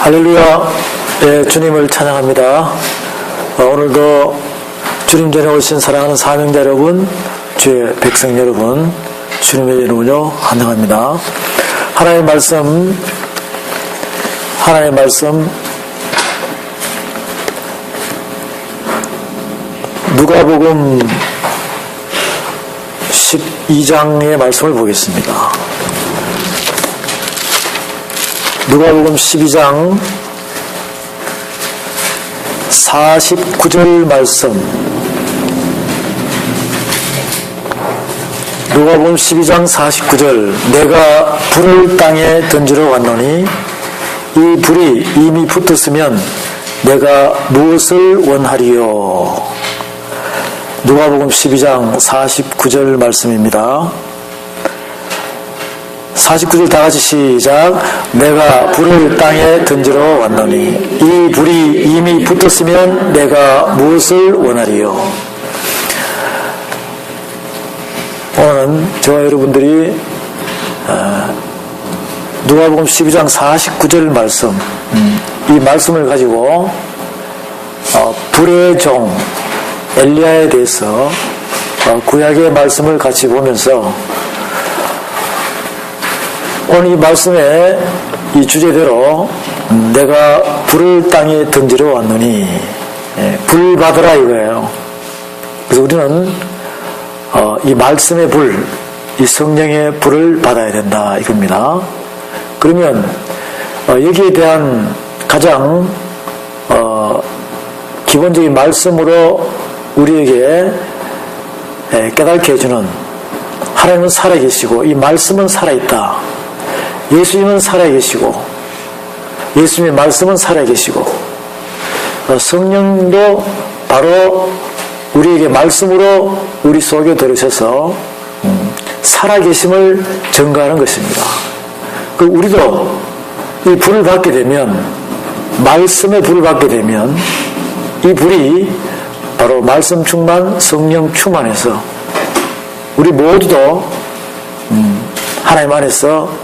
할렐루야. 예, 주님을 찬양합니다. 오늘도 주님 전에 오신 사랑하는 사명자 여러분, 주의 백성 여러분, 주님의 이름으로 환영합니다. 하나님의 말씀 누가복음 12장의 말씀을 보겠습니다. 누가복음 12장 49절 말씀. 누가복음 12장 49절. 내가 불을 땅에 던지러 왔노니 이 불이 이미 붙었으면 내가 무엇을 원하리요. 누가복음 12장 49절 말씀입니다. 49절 다같이 시작. 내가 불을 땅에 던지러 왔노니 이 불이 이미 붙었으면 내가 무엇을 원하리요. 오늘은 저와 여러분들이 누가복음 12장 49절 말씀, 이 말씀을 가지고 불의 종 엘리야에 대해서 구약의 말씀을 같이 보면서 오늘 이 말씀의 이 주제대로 내가 불을 땅에 던지러 왔노니 불 받으라 이거예요. 그래서 우리는 이 말씀의 불, 이 성령의 불을 받아야 된다 이겁니다. 그러면 여기에 대한 가장 기본적인 말씀으로 우리에게 깨닫게 해주는 하나님은 살아계시고 이 말씀은 살아있다. 예수님은 살아계시고 예수님의 말씀은 살아계시고 성령도 바로 우리에게 말씀으로 우리 속에 들으셔서 살아계심을 증거하는 것입니다. 우리도 이 불을 받게 되면, 말씀의 불을 받게 되면 이 불이 바로 말씀 충만, 성령 충만해서 우리 모두도 하나님 안에서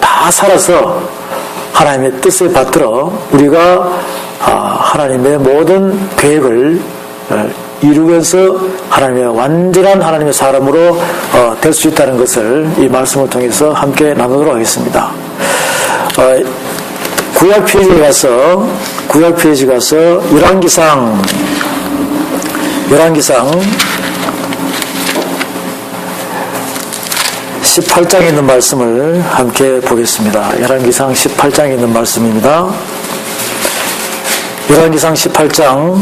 다 살아서 하나님의 뜻을 받들어 우리가 하나님의 모든 계획을 이루면서 하나님의 완전한 하나님의 사람으로 될 수 있다는 것을 이 말씀을 통해서 함께 나누도록 하겠습니다. 구약 페이지 가서 열왕기상 18장에 있는 말씀을 함께 보겠습니다. 열왕기상 18장에 있는 말씀입니다. 열왕기상 18장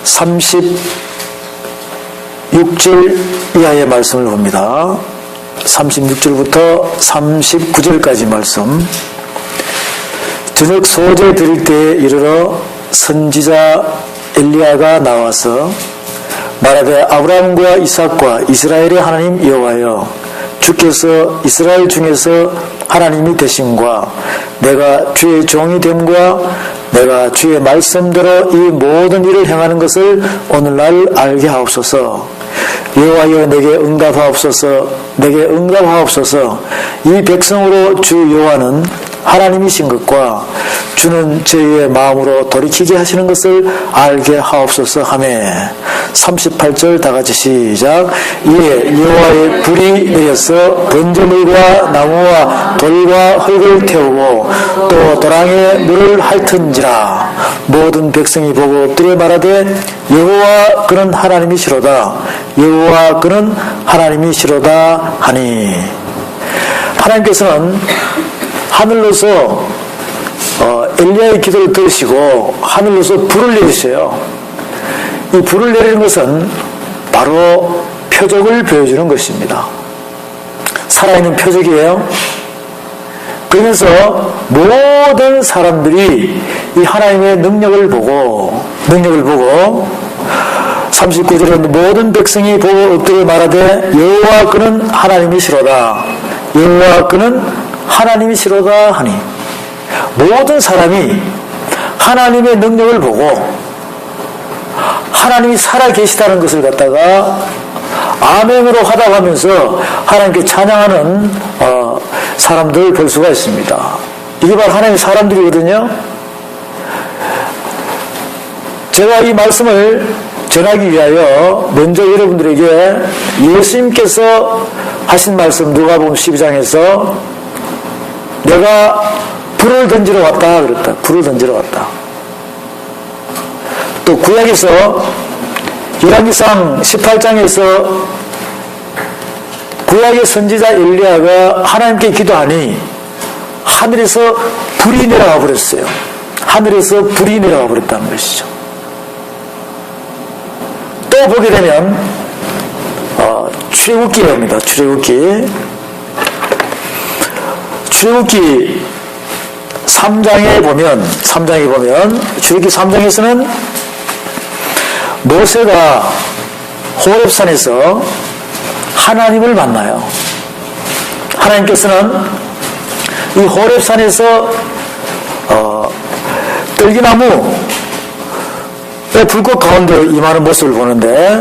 36절 이하의 말씀을 봅니다. 36절부터 39절까지 말씀. 저녁 소재 드릴 때에 이르러 선지자 엘리야가 나와서 말하되 아브라함과 이삭과 이스라엘의 하나님 여호와여, 주께서 이스라엘 중에서 하나님이 되심과 내가 주의 종이 됨과 내가 주의 말씀대로 이 모든 일을 행하는 것을 오늘날 알게 하옵소서. 여호와여, 내게 응답하옵소서. 이 백성으로 주 여호와는 하나님이신 것과 주는 저희의 마음으로 돌이키게 하시는 것을 알게 하옵소서 하매 38절 다같이 시작. 이에 여호와의 불이 내려서 번제물과 나무와 돌과 흙을 태우고 또 도랑에 물을 핥은지라. 모든 백성이 보고 엎드려 말하되 여호와 그는 하나님이시로다. 여호와 그는 하나님이시로다 하니. 하나님께서는 하늘로서 엘리야의 기도를 들으시고 하늘로서 불을 내리셔요. 이 불을 내리는 것은 바로 표적을 보여주는 것입니다. 살아있는 표적이에요. 그러면서 모든 사람들이 이 하나님의 능력을 보고 39절에 모든 백성이 보고 엎드려 말하되 여호와 그는 하나님이시로다. 여호와 그는 하나님이시로다 하니. 모든 사람이 하나님의 능력을 보고 하나님이 살아계시다는 것을 갖다가 아멘으로 화답하면서 하나님께 찬양하는 사람들 볼 수가 있습니다. 이게 바로 하나님의 사람들이거든요. 제가 이 말씀을 전하기 위하여 먼저 여러분들에게 예수님께서 하신 말씀 누가복음 12장에서 내가 불을 던지러 왔다 그랬다. 불을 던지러 왔다. 또 구약에서 열왕기상 18장에서 구약의 선지자 엘리야가 하나님께 기도하니 하늘에서 불이 내려와 버렸어요. 하늘에서 불이 내려와 버렸다는 것이죠. 또 보게 되면 출애굽기에 옵니다. 출애굽기 3장에 보면 출애굽기 3장에서는 모세가 호렙산에서 하나님을 만나요. 하나님께서는 이 호렙산에서 떨기나무의 불꽃 가운데 임하는 모습을 보는데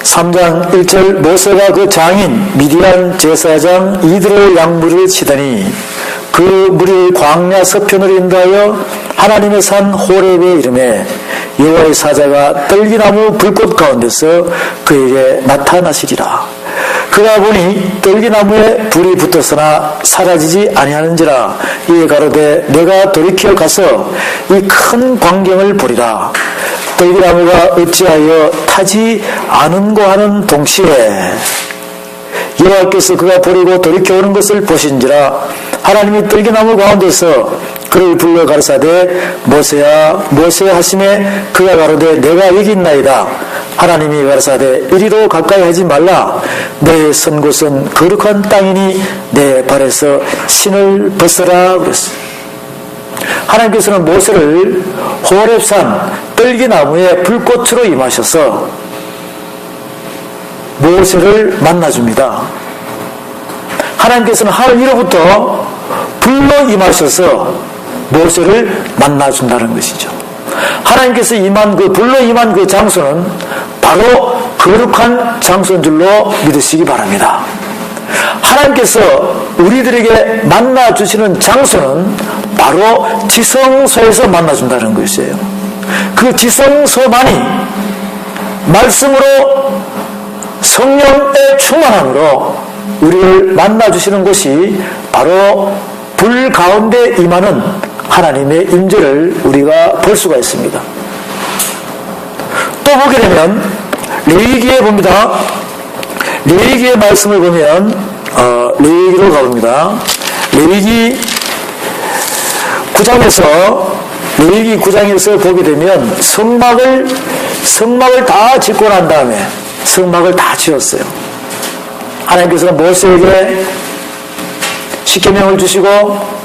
3장 1절 모세가 그 장인 미디안 제사장 이드로의 양물을 치더니 그 물이 광야 서편으로 인도하여 하나님의 산 호렙에 이름에 여호와의 사자가 떨기나무 불꽃 가운데서 그에게 나타나시리라. 그가 보니 떨기나무에 불이 붙었으나 사라지지 아니하는지라. 이에 가로되 내가 돌이켜 가서 이 큰 광경을 보리라. 떨기나무가 어찌하여 타지 않은고 하는 동시에 여호와께서 그가 버리고 돌이켜 오는 것을 보신지라. 하나님이 떨기나무 가운데서 그를 불러 가르사대 모세야 모세야 하심에 그가 가로되 내가 여기 있나이다. 하나님이 가르사대 이리로 가까이 하지 말라. 내 선 곳은 거룩한 땅이니 내 발에서 신을 벗어라 그랬습니다. 하나님께서는 모세를 호렙산 떨기나무의 불꽃으로 임하셔서 모세를 만나줍니다. 하나님께서는 하늘 위로부터 불로 임하셔서 모세를 만나준다는 것이죠. 하나님께서 임한 그 불로 임한 그 장소는 바로 거룩한 장소인 줄로 믿으시기 바랍니다. 하나님께서 우리들에게 만나주시는 장소는 바로 지성소에서 만나준다는 것이에요. 그 지성소만이 말씀으로 성령의 충만함으로 우리를 만나주시는 곳이 바로 불 가운데 임하는 하나님의 임재를 우리가 볼 수가 있습니다. 또 보게 되면 레위기에 봅니다. 레위기의 말씀을 보면 레위기로 가봅니다. 레위기 9장에서 보게 되면 성막을 다 짓고 난 다음에 성막을 다 지었어요. 하나님께서는 모세에게 십계명을 주시고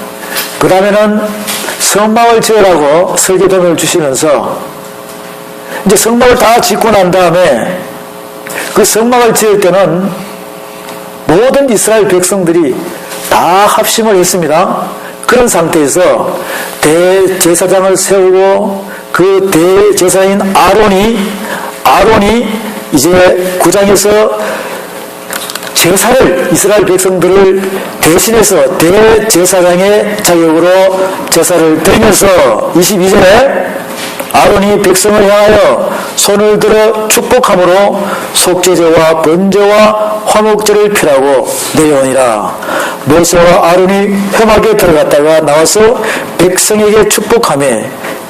그 다음에는 성막을 지으라고 설계도를 주시면서 이제 성막을 다 짓고 난 다음에 그 성막을 지을 때는 모든 이스라엘 백성들이 다 합심을 했습니다. 그런 상태에서 대제사장을 세우고 그 대제사인 아론이 이제 9장에서 제사를 이스라엘 백성들을 대신해서 대제사장의 자격으로 제사를 드리면서 22절에 아론이 백성을 향하여 손을 들어 축복함으로 속죄제와 번제와 화목제를 피라고 내려오니라. 모세와 아론이 회막에 들어갔다가 나와서 백성에게 축복하며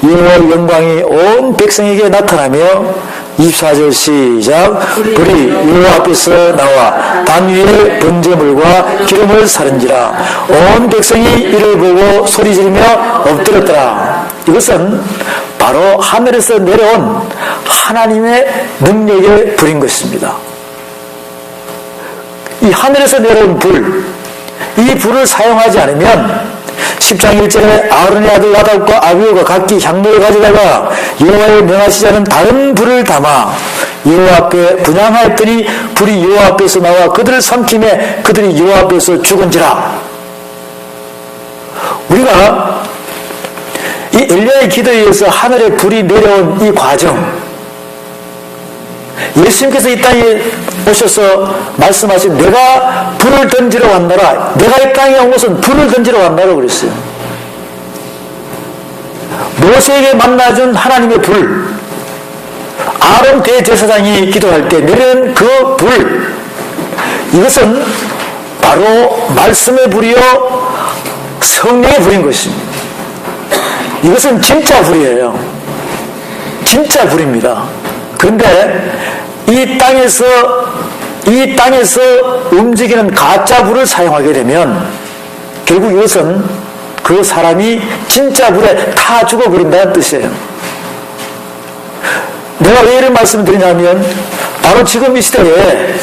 여호와의 영광이 온 백성에게 나타나며 24절 시작. 불이 여호와 앞에서 나와 단 위에 번제물과 기름을 사른지라. 온 백성이 이를 보고 소리지르며 엎드렸더라. 이것은 바로 하늘에서 내려온 하나님의 능력의 불인 것입니다. 이 하늘에서 내려온 불, 이 불을 사용하지 않으면 10장 1절에 아론의 아들 나답과 아비후가 각기 향로를 가져다가 여호와의 명하시지 않은 다른 불을 담아 여호와 앞에 분향하였더니 불이 여호와 앞에서 나와 그들을 삼키매 그들이 여호와 앞에서 죽은지라. 우리가 이 엘리야의 기도에 의해서 하늘에 불이 내려온 이 과정, 예수님께서 이 땅에 오셔서 말씀하신 내가 불을 던지러 왔노라. 내가 이 땅에 온 것은 불을 던지러 왔노라 그랬어요. 모세에게 만나준 하나님의 불, 아론 대제사장이 기도할 때 내리는 그 불, 이것은 바로 말씀의 불이요 성령의 불인 것입니다. 이것은 진짜 불이에요. 진짜 불입니다. 그런데 이 땅에서 움직이는 가짜 불을 사용하게 되면 결국 이것은 그 사람이 진짜 불에 타 죽어버린다는 뜻이에요. 내가 왜 이런 말씀을 드리냐면 바로 지금 이 시대에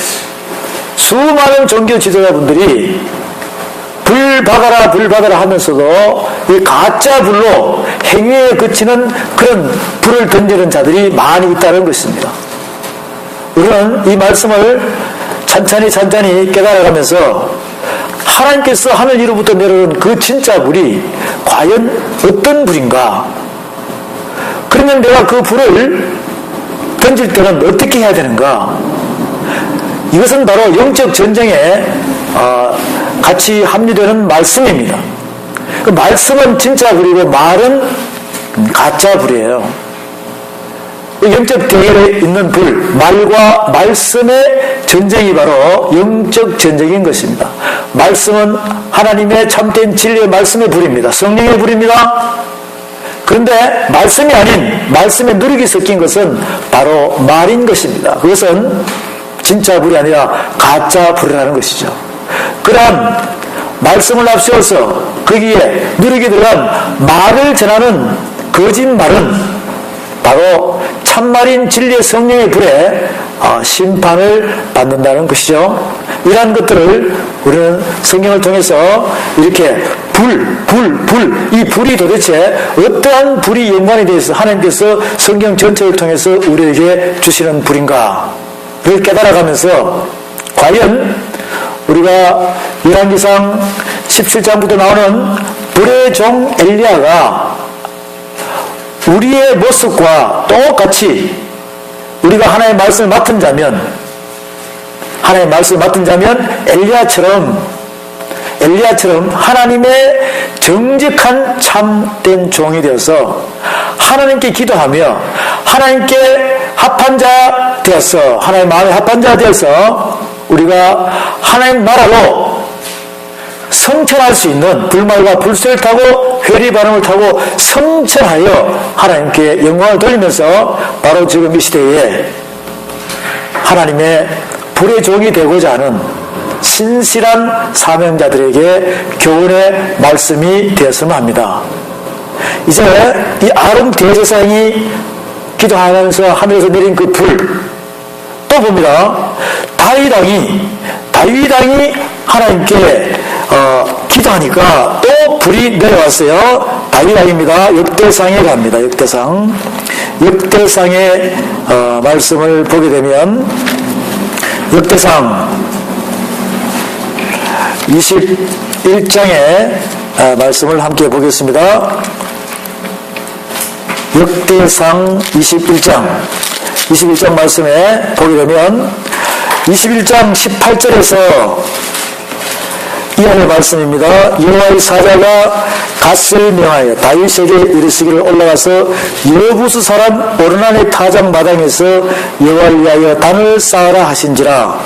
수많은 종교 지도자분들이 불 박아라 하면서도 이 가짜 불로 행위에 그치는 그런 불을 던지는 자들이 많이 있다는 것입니다. 우리는 이 말씀을 천천히 깨달아가면서 하나님께서 하늘 위로부터 내려온 그 진짜 불이 과연 어떤 불인가? 그러면 내가 그 불을 던질 때는 어떻게 해야 되는가? 이것은 바로 영적 전쟁에 같이 합류되는 말씀입니다. 그 말씀은 진짜 불이고 말은 가짜 불이에요. 영적 대결에 있는 불, 말과 말씀의 전쟁이 바로 영적 전쟁인 것입니다. 말씀은 하나님의 참된 진리의 말씀의 불입니다. 성령의 불입니다. 그런데 말씀이 아닌 말씀에 누룩이 섞인 것은 바로 말인 것입니다. 그것은 진짜 불이 아니라 가짜 불이라는 것이죠. 그러한 말씀을 앞세워서 거기에 누룩이 들어간 말을 전하는 거짓말은 바로 참말인 진리의 성령의 불에 심판을 받는다는 것이죠. 이러한 것들을 우리는 성경을 통해서 이렇게 이 불이 도대체 어떠한 불이 연관이 되어서 하나님께서 성경 전체를 통해서 우리에게 주시는 불인가 를 깨달아가면서 과연 우리가 열왕기상 17장부터 나오는 불의 종 엘리야가 우리의 모습과 똑같이 우리가 하나님의 말씀을 맡은 자면 엘리야처럼 하나님의 정직한 참된 종이 되어서 하나님께 기도하며 하나님께 합한 자 되어서 하나님의 마음에 합한 자 되어서 우리가 하나님 나라로 성천할 수 있는 불말과 불쇠를 타고 회리 반응을 타고 성천하여 하나님께 영광을 돌리면서 바로 지금 이 시대에 하나님의 불의 종이 되고자 하는 신실한 사명자들에게 교훈의 말씀이 되었으면 합니다. 이제 이 아론 대제사장이 기도하면서 하늘에서 내린 그 불 또 봅니다. 다윗 왕이 하나님께 기도하니까 또 불이 내려왔어요. 다윗 왕입니다. 역대상에 갑니다. 역대상의 말씀을 보게 되면 역대상 21장의 말씀을 함께 보겠습니다. 역대상 21장 말씀에 보게 되면 21장 18절에서 이하의 말씀입니다. 여호와의 사자가 갓을 명하여 다윗에게 이르시기를 올라가서 여부수 사람 오르난의 타작 마당에서 여호와를 위하여 단을 쌓아라 하신지라.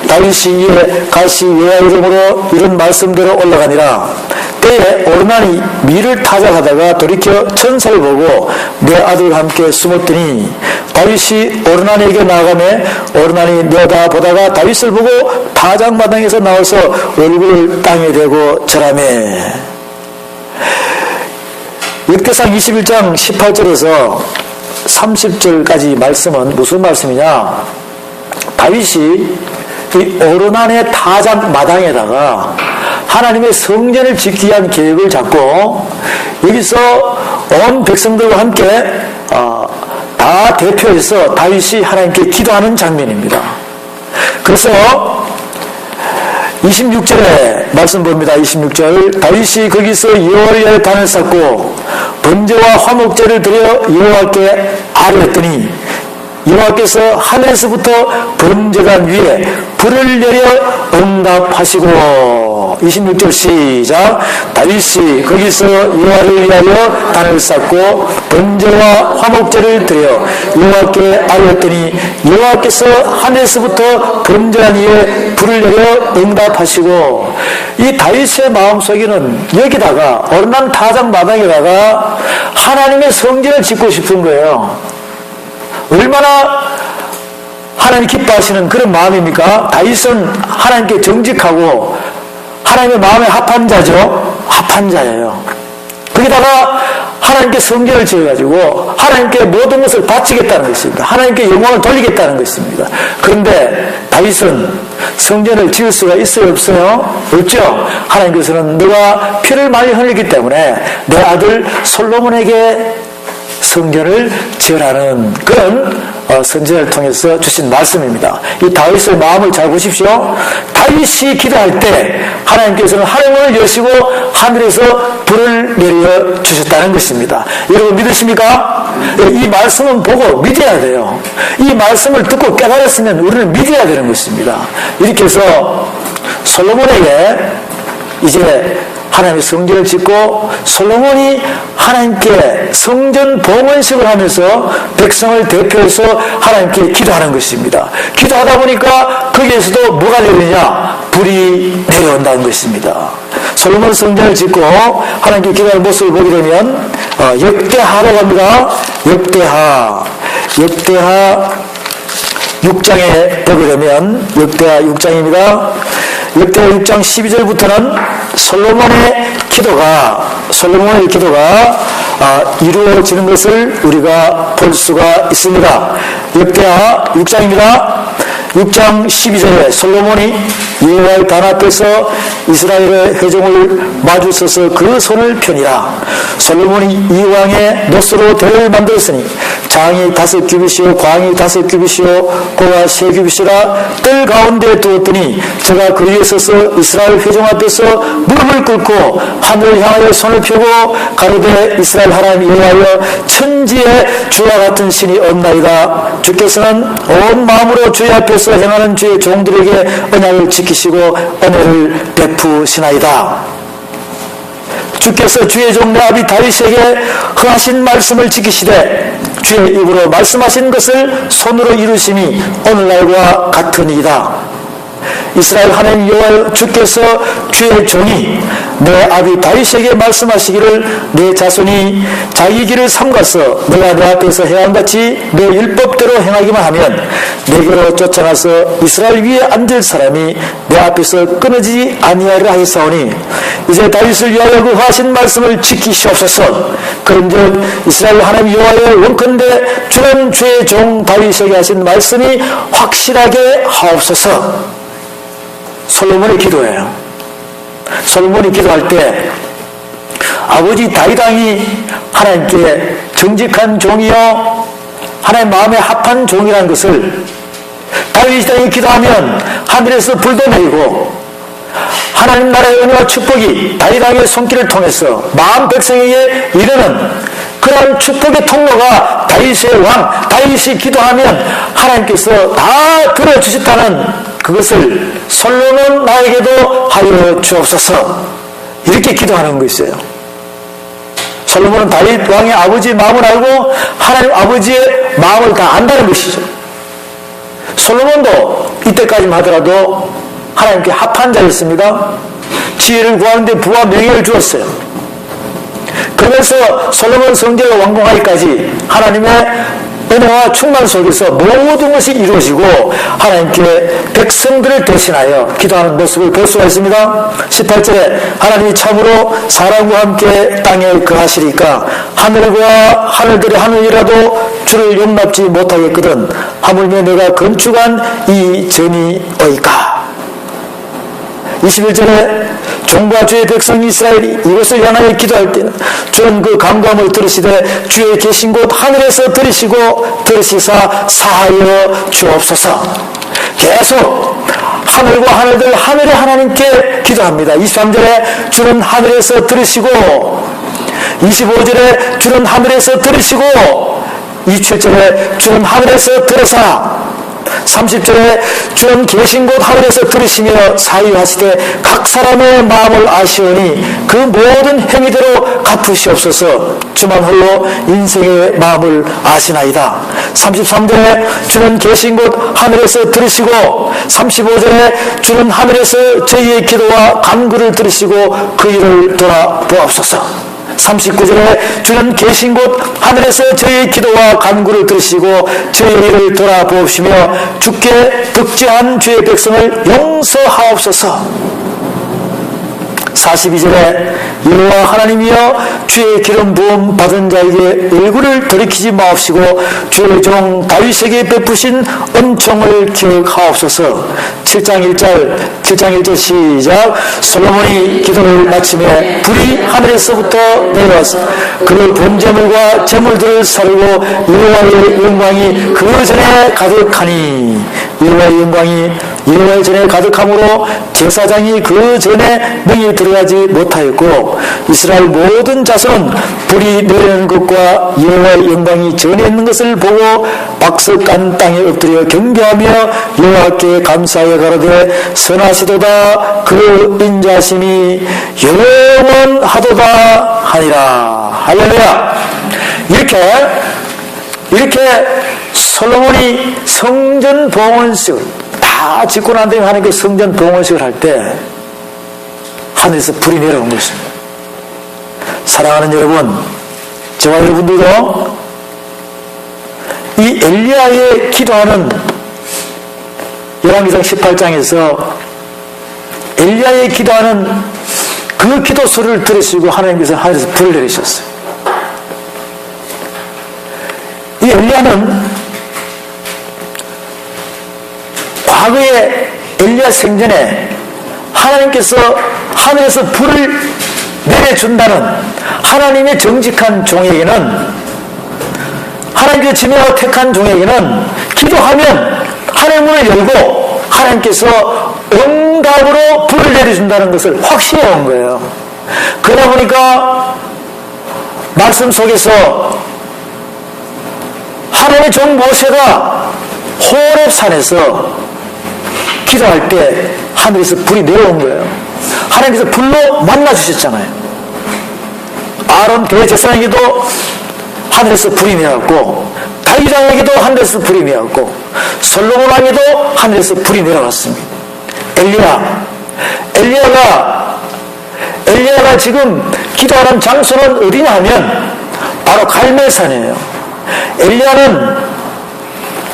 다윗이 이에 갓이 여호와 이름으로 이런 말씀대로 올라가니라. 때에 오르난이 밀을 타작하다가 돌이켜 천사를 보고 내 아들과 함께 숨었더니 다윗이 오르난에게 나아가매 오르난이 내다보다가 다윗을 보고 타작마당에서 나와서 얼굴을 땅에 대고 절하매. 역대상 21장 18절에서 30절까지 말씀은 무슨 말씀이냐? 다윗이 이 오르난의 타작 마당에다가 하나님의 성전을 짓기 위한 계획을 잡고 여기서 온 백성들과 함께 다 대표해서 다윗이 하나님께 기도하는 장면입니다. 그래서 26절에 말씀 봅니다. 26절 다윗이 거기서 여호와를 위하여 단을 쌓고 번제와 화목제를 드려 여호와께 아뢰었더니 여호와께서 하늘에서부터 번제단 위에 불을 내려 응답하시고 26절 시작. 다윗이 거기서 여호와를 위하여 단을 쌓고 번제와 화목제를 드려 여호와께 아뢰었더니 여호와께서 하늘에서부터 번제단 위에 불을 내려 응답하시고 이 다윗의 마음속에는 여기다가 어른한 타작 마당에다가 하나님의 성전을 짓고 싶은 거예요. 얼마나 하나님 기뻐하시는 그런 마음입니까? 다윗은 하나님께 정직하고 하나님의 마음에 합한 자죠. 합한 자예요. 거기다가 하나님께 성전을 지어가지고 하나님께 모든 것을 바치겠다는 것입니다. 하나님께 영광을 돌리겠다는 것입니다. 그런데 다윗은 성전을 지을 수가 있어요? 없어요? 없죠. 하나님께서는 너가 피를 많이 흘리기 때문에 내 아들 솔로몬에게 성전을 지으라는 그런 선지자를 통해서 주신 말씀입니다. 이 다윗의 마음을 잘 보십시오. 다윗이 기도할 때 하나님께서는 하늘문을 여시고 하늘에서 불을 내려 주셨다는 것입니다. 여러분 믿으십니까? 이 말씀은 보고 믿어야 돼요. 이 말씀을 듣고 깨달았으면 우리는 믿어야 되는 것입니다. 이렇게 해서 솔로몬에게 이제 하나님의 성전을 짓고 솔로몬이 하나님께 성전 봉헌식을 하면서 백성을 대표해서 하나님께 기도하는 것입니다. 기도하다 보니까 거기에서도 뭐가 내리냐? 불이 내려온다는 것입니다. 솔로몬 성전을 짓고 하나님께 기도하는 모습을 보게 되면 역대하라고 합니다. 역대하 6장에 보게 되면 역대하 6장입니다. 역대하 6장 12절부터는 솔로몬의 기도가 이루어지는 것을 우리가 볼 수가 있습니다. 역대하 6장입니다. 6장 12절에 솔로몬이 여호와의 단 앞에서 이스라엘의 회중을 마주서서 그 손을 펴니라. 솔로몬이 이 왕의 노스로 대를 만들었으니 장이 5규빗이요 광이 5규빗이요 고가 3규빗이라 뜰 가운데 두었더니 제가 그 위에 서서 이스라엘 회중 앞에서 무릎을 꿇고 하늘을 향하여 손을 펴고 가로되 이스라엘 하나님 여호와여 천지에 주와 같은 신이 없나이다. 주께서는 온 마음으로 주의 앞에서 행하는 주의 종들에게 언약을 지키시고 은혜를 베푸시나이다. 주께서 주의 종 내 아비 다윗에게 허하신 말씀을 지키시되 주의 입으로 말씀하신 것을 손으로 이루심이 오늘날과 같으니이다. 이스라엘 하나님 여호와 주께서 주의 종이 내 아비 다윗에게 말씀하시기를 내 자손이 자기 길을 삼가서 내가 내 앞에서 행한같이 내 율법대로 행하기만 하면 내게로 쫓아가서 이스라엘 위에 앉을 사람이 내 앞에서 끊어지지 아니하리라 하였사오니 이제 다윗을 위하여 그 하신 말씀을 지키시옵소서. 그런즉 이스라엘 하나님 여호와여 원컨대 주는 주의 종 다윗에게 하신 말씀이 확실하게 하옵소서. 솔로몬의 기도예요. 솔로몬이 기도할 때 아버지 다윗 왕이 하나님께 정직한 종이요 하나님 마음에 합한 종이라는 것을 다윗 왕이 기도하면 하늘에서 불도 내리고 하나님 나라의 은혜와 축복이 다윗 왕의 손길을 통해서 마음 백성에게 이르는 그런 축복의 통로가 다윗의 왕 다윗이 기도하면 하나님께서 다 들어주셨다는 그것을 솔로몬 나에게도 하여 주옵소서. 이렇게 기도하는 것이에요. 솔로몬은 다윗 왕의 아버지의 마음을 알고 하나님 아버지의 마음을 다 안다는 것이죠. 솔로몬도 이때까지만 하더라도 하나님께 합한 자였습니다. 지혜를 구하는데 부와 명예를 주었어요. 그러면서 솔로몬 성전을 완공하기까지 하나님의 은혜와 충만 속에서 모든 것이 이루어지고 하나님께 백성들을 대신하여 기도하는 모습을 볼 수가 있습니다. 18절에 하나님이 참으로 사람과 함께 땅에 거하시리까 하늘과 하늘들의 하늘이라도 주를 용납지 못하겠거든 하물며 내가 건축한 이 전이 어이까. 21절에 종과 주의 백성 이스라엘이 이것을 향하여 기도할 때는 주는 그 간구함을 들으시되 주의 계신 곳 하늘에서 들으시사 사하여 주옵소서. 계속 하늘과 하늘들 하늘의 하나님께 기도합니다. 23절에 주는 하늘에서 들으시고 25절에 주는 하늘에서 들으시고 27절에 주는 하늘에서 들으사 30절에 주는 계신 곳 하늘에서 들으시며 사유하시되 각 사람의 마음을 아시오니 그 모든 행위대로 갚으시옵소서. 주만 홀로 인생의 마음을 아시나이다. 33절에 주는 계신 곳 하늘에서 들으시고 35절에 주는 하늘에서 저희의 기도와 간구를 들으시고 그 일을 돌아보옵소서. 39절에 주는 계신 곳 하늘에서 저희의 기도와 간구를 들으시고 저희 일을 돌아보시며 주께 득죄한 주의 백성을 용서하옵소서. 42절에 여호와 하나님이여 주의 기름 부음 받은 자에게 얼굴을 돌이키지 마옵시고 주의 종 다윗에게 베푸신 은총을 기억하옵소서. 7장 1절 시작. 솔로몬이 기도를 마치며 불이 하늘에서부터 내려와서 그 번제물과 제물들을 사르고 여호와의 영광이 그 전에 가득하니 여호와의 영광이 여호와의 전에 가득함으로 제사장이 그 전에 능히 들어가지 못하였고 이스라엘 모든 자손은 불이 내리는 것과 여호와의 영광이 전에 있는 것을 보고 박석간 땅에 엎드려 경배하며 여호와께 감사하여 가로되 선하시도다 그 인자심이 영원하도다 하니라. 할렐루야. 이렇게 솔로몬이 성전 봉헌식을 다 짓고 난 다음에 하나님께 성전 봉헌식을 할 때 하늘에서 불이 내려온 것입니다. 사랑하는 여러분, 저와 여러분들도 이 엘리야의 기도하는 열왕기상 18장에서 엘리야의 기도하는 그 기도 소리를 들으시고 하나님께서 하늘에서 불을 내리셨어요. 이 엘리야는 과거에 엘리야 생전에 하나님께서 하늘에서 불을 내려준다는 하나님의 정직한 종에게는 하나님께서 지명하고 택한 종에게는 기도하면 하늘 문을 열고 하나님께서 응답으로 불을 내려준다는 것을 확신해 온 거예요. 그러다 보니까 말씀 속에서 하나님의 종 모세가 호렙산에서 기도할 때 하늘에서 불이 내려온 거예요. 하나님께서 불로 만나주셨잖아요. 아론 대제사장에게도 하늘에서 불이 내려왔고 다윗 왕에게도 하늘에서 불이 내려왔고 솔로몬 왕에도 하늘에서 불이 내려왔습니다. 엘리야가 지금 기도하는 장소는 어디냐 하면 바로 갈멜산이에요. 엘리야는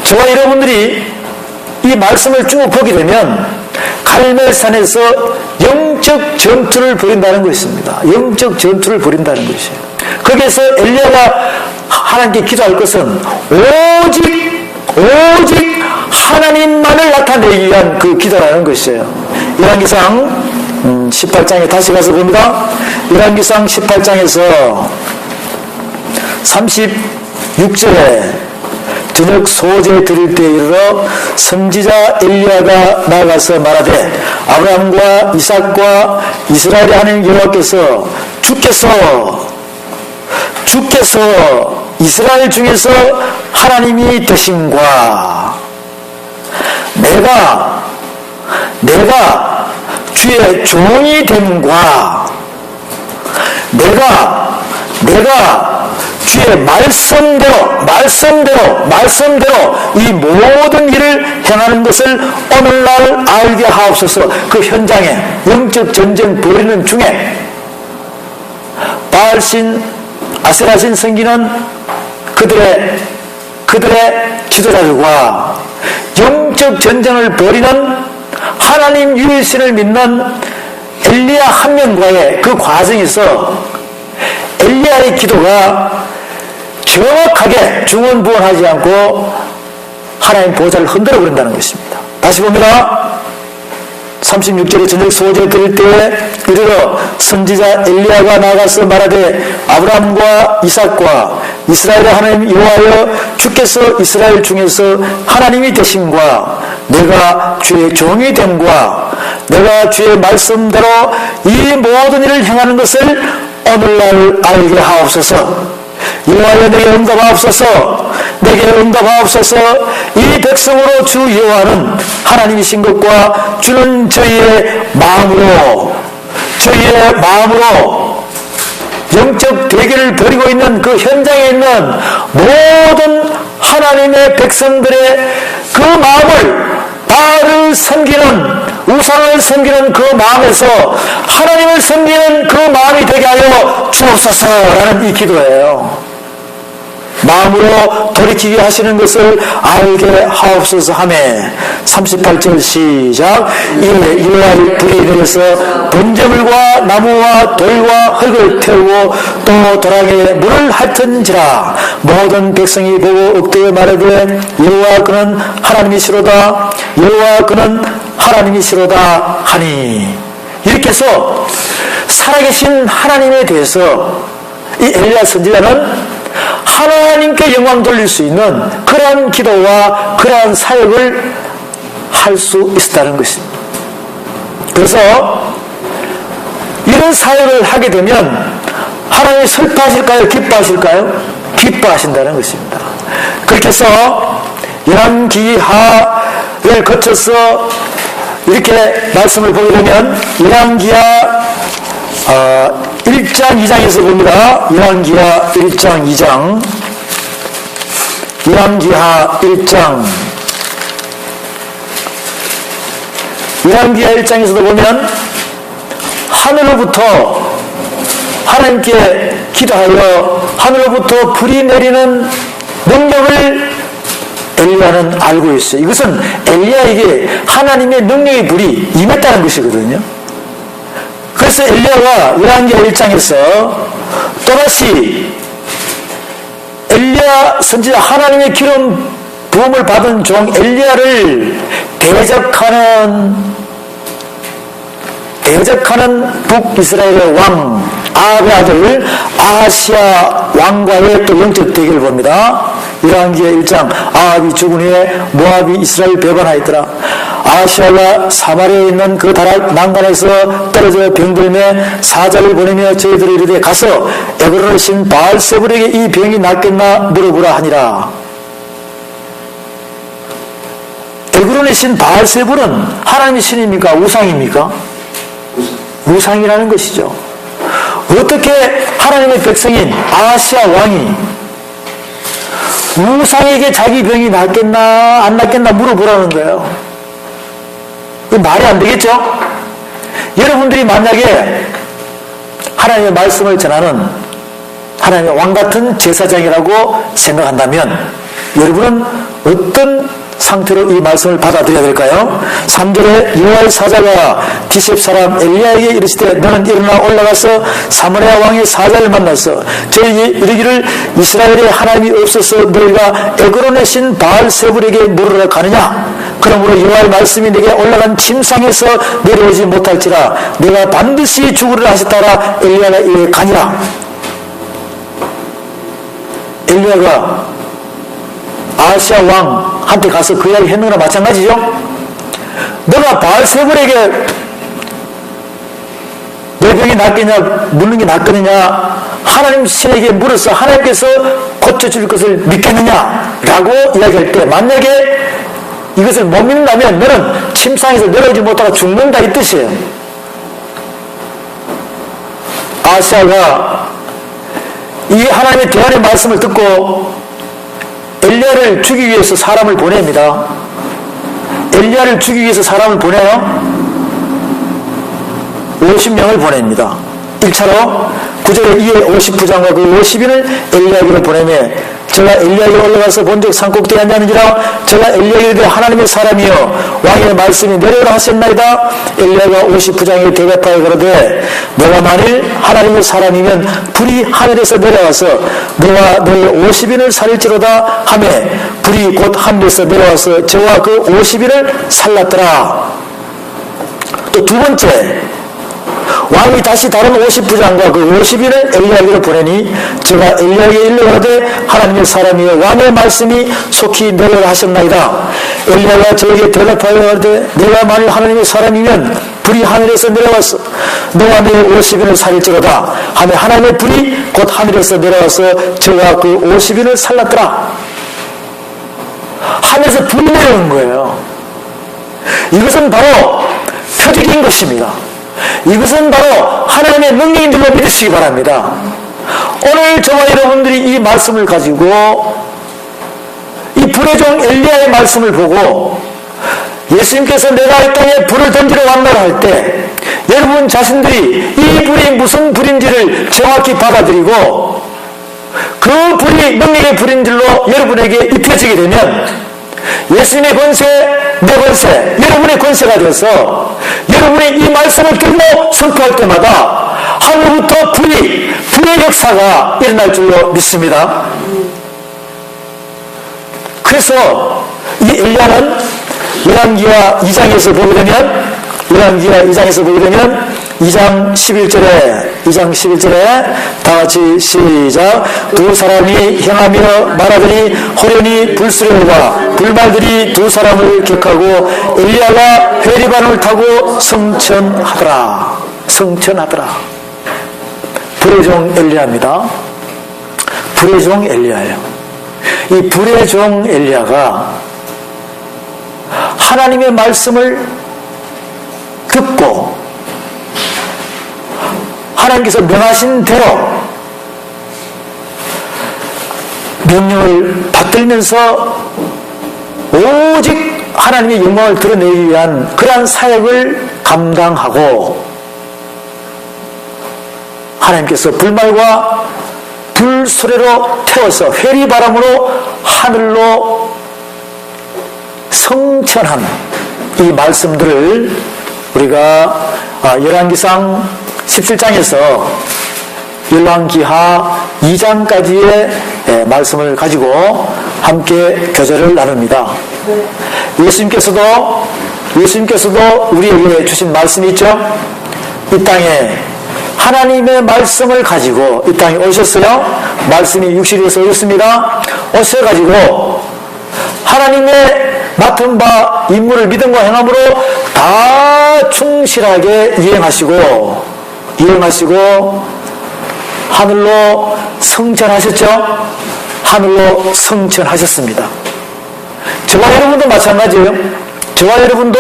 저와 여러분들이 이 말씀을 쭉 보게 되면 갈멜산에서 영적 전투를 벌인다는 것입니다. 영적 전투를 벌인다는 것이에요. 거기에서 엘리야가 하나님께 기도할 것은 오직 하나님만을 나타내기 위한 그 기도라는 것이에요. 열왕기상 18장에 다시 가서 봅니다. 열왕기상 18장에서 36절에 저녁 소제 드릴 때에 이르러 선지자 엘리야가 나가서 말하되 아브라함과 이삭과 이스라엘의 하나님 여호와께서 주께서 이스라엘 중에서 하나님이 되신과 내가 주의 종이 됨과 내가 주의 말씀대로 이 모든 일을 행하는 것을 오늘날 알게 하옵소서. 그 현장에 영적 전쟁 벌이는 중에 바알신 아세라신 섬기는 그들의 지도자들과 영적 전쟁을 벌이는 하나님 유일신을 믿는 엘리야 한 명과의 그 과정에서 엘리야의 기도가 정확하게 중언부언하지 않고 하나님 보좌를 흔들어 버린다는 것입니다. 다시 봅니다. 36절에 저녁 소제 드릴 때에 이르러 선지자 엘리야가 나가서 말하되 아브라함과 이삭과 이스라엘의 하나님 여호와여 주께서 이스라엘 중에서 하나님이 되심과 내가 주의 종이 됨과 내가 주의 말씀대로 이 모든 일을 행하는 것을 오늘날 알게 하옵소서. 여호와여 내게 응답하옵소서. 내게 응답하옵소서. 이 백성으로 주 여호와는 하나님이신 것과 주는 저희의 마음으로 영적 대결을 벌이고 있는 그 현장에 있는 모든 하나님의 백성들의 그 마음을 바알을 섬기는, 우상을 섬기는 그 마음에서 하나님을 섬기는 그 마음이 되게 하여 주옵소서라는 이 기도예요. 마음으로 돌이키게 하시는 것을 알게 하옵소서 하며 38절 시작. 이에 여호와의 불이 내려서 번제물과 나무와 돌과 흙을 태우고 또 도랑에 물을 핥은지라. 모든 백성이 보고 엎드려 말하되 여호와 그는 하나님이시로다, 여호와 그는 하나님이시로다 하니. 이렇게 해서 살아계신 하나님에 대해서 이 엘리야 선지자는 하나님께 영광 돌릴 수 있는 그러한 기도와 그러한 사역을 할 수 있었다는 것입니다. 그래서 이런 사역을 하게 되면 하나님이 슬퍼하실까요? 기뻐하실까요? 기뻐하신다는 것입니다. 그렇게 해서 열왕기하를 거쳐서 이렇게 말씀을 보게 되면 열왕기하 1장 2장에서 봅니다. 열왕기하 1장 2장, 열왕기하 1장, 열왕기하 1장에서도 보면 하늘로부터 하나님께 기도하여 하늘로부터 불이 내리는 능력을 엘리야는 알고 있어요. 이것은 엘리야에게 하나님의 능력의 불이 임했다는 것이거든요. 그래서 엘리야가 열왕기하 1장에서 또다시 엘리야 선지자, 하나님의 기름 부음을 받은 종 엘리야를 대적하는 북이스라엘의 왕 아합의 아들 아하시야 왕과의 또 영적 대결을 봅니다. 열왕기하 1장. 아합이 죽은 후에 모압이 이스라엘 배반하였더라. 아하시야가 사마리아에 있는 그 다락 난간에서 떨어져 병들매 사자를 보내며 저희들이 이르되 가서 에그론의 신 바알세불에게 이 병이 낫겠나 물어보라 하니라. 에그론의 신 바알세불은 하나님의 신입니까? 우상입니까? 우상이라는 것이죠. 어떻게 하나님의 백성인 아하시야 왕이 우상에게 자기 병이 낫겠나 안 낫겠나 물어보라는 거예요. 말이 안 되겠죠? 여러분들이 만약에 하나님의 말씀을 전하는 하나님의 왕같은 제사장이라고 생각한다면 여러분은 어떤 상태로 이 말씀을 받아들여야 될까요? 3절에 여호와의 사자가 디셉 사람 엘리야에게 이르시되 너는 일어나 올라가서 사마리아 왕의 사자를 만나서 저에게 이르기를 이스라엘에 하나님이 없어서 너희가 에그론의 신 바알세불에게 물으러 가느냐? 그러므로 여호와의 말씀이 내게 올라간 침상에서 내려오지 못할지라 내가 반드시 죽으리라 하셨다라. 엘리야가 이에 가니라. 엘리야가 아하시야 왕한테 가서 그 이야기 했는 거나 마찬가지죠. 너가 바알세불에게 내 병이 낫겠냐 묻는 게 낫겠느냐 하나님 신에게 물어서 하나님께서 고쳐줄 것을 믿겠느냐 라고 이야기할 때 만약에 이것을 못 믿는다면 너는 침상에서 내려오지 못하고 죽는다 이 뜻이에요. 아하시야가 이 하나님의 대안의 말씀을 듣고 엘리야를 죽이기 위해서 사람을 보냅니다. 엘리야를 죽이기 위해서 사람을 보내요. 50명을 보냅니다. 1차로 9절에 이에 50부장과 그 50인을 엘리야에게로 보내매 제가 엘리야에게 올라가서 본적 산꼭대에 앉았는지라 제가 엘리야에게 하나님의 사람이여 왕의 말씀이 내려오라 하셨나이다. 엘리야가 50부장에게 대답하여 그러되 너가 만일 하나님의 사람이면 불이 하늘에서 내려와서 너와 너의 50인을 살릴지로다 하며 불이 곧 하늘에서 내려와서 저와 그 50인을 살랐더라. 또 두 번째 왕이 다시 다른 50부장과 그 50인을 엘리야에게로 보내니 제가 엘리야에게 일러가되 하나님의 사람이여 왕의 말씀이 속히 내려라 하셨나이다. 엘리야가 저에게 대답하여 가되 내가 만일 하나님의 사람이면 불이 하늘에서 내려와서 너와 너의 50인을 살릴지로다 하며 하나님의 불이 곧 하늘에서 내려와서 저와 그 50인을 살랐더라. 하늘에서 불이 내려오는 거예요. 이것은 바로 표적인 것입니다. 이것은 바로 하나님의 능력인 줄로 믿으시기 바랍니다. 오늘 저와 여러분들이 이 말씀을 가지고 이 불의 종 엘리야의 말씀을 보고 예수님께서 내가 이 땅에 불을 던지러 간다고 할 때 여러분 자신들이 이 불이 무슨 불인지를 정확히 받아들이고 그 불이 능력의 불인 줄로 여러분에게 입혀지게 되면 예수님의 권세, 내 권세, 여러분의 권세가 되어서 여러분이 이 말씀을 들고 선포할 때마다 하늘부터 불의 역사가 일어날 줄로 믿습니다. 그래서 이 엘리야는 열왕기하 2장에서 보게 되면 2장 11절에 다 같이 시작. 두 사람이 향하며 말하더니 호련히 불수레와 불말들이 두 사람을 격하고 엘리야가 회리반을 타고 성천하더라. 불의 종 엘리야입니다. 불의 종 엘리야예요. 이 불의 종 엘리야가 하나님의 말씀을 듣고 하나님께서 명하신 대로 명령을 받들면서 오직 하나님의 영광을 드러내기 위한 그러한 사역을 감당하고 하나님께서 불말과 불수레로 태워서 회리바람으로 하늘로 성천한 이 말씀들을 우리가 열왕기상 17장에서 열왕기하 2장까지의 말씀을 가지고 함께 교제를 나눕니다. 예수님께서도 우리에게 주신 말씀이 있죠. 이 땅에 하나님의 말씀을 가지고 이 땅에 오셨어요. 말씀이 육신이 되어서 오셨습니다. 오셔가지고 하나님의 맡은 바 임무를 믿음과 행함으로 다 충실하게 이행하시고 하늘로 성천하셨죠? 하늘로 성천하셨습니다. 저와 여러분도 마찬가지예요. 저와 여러분도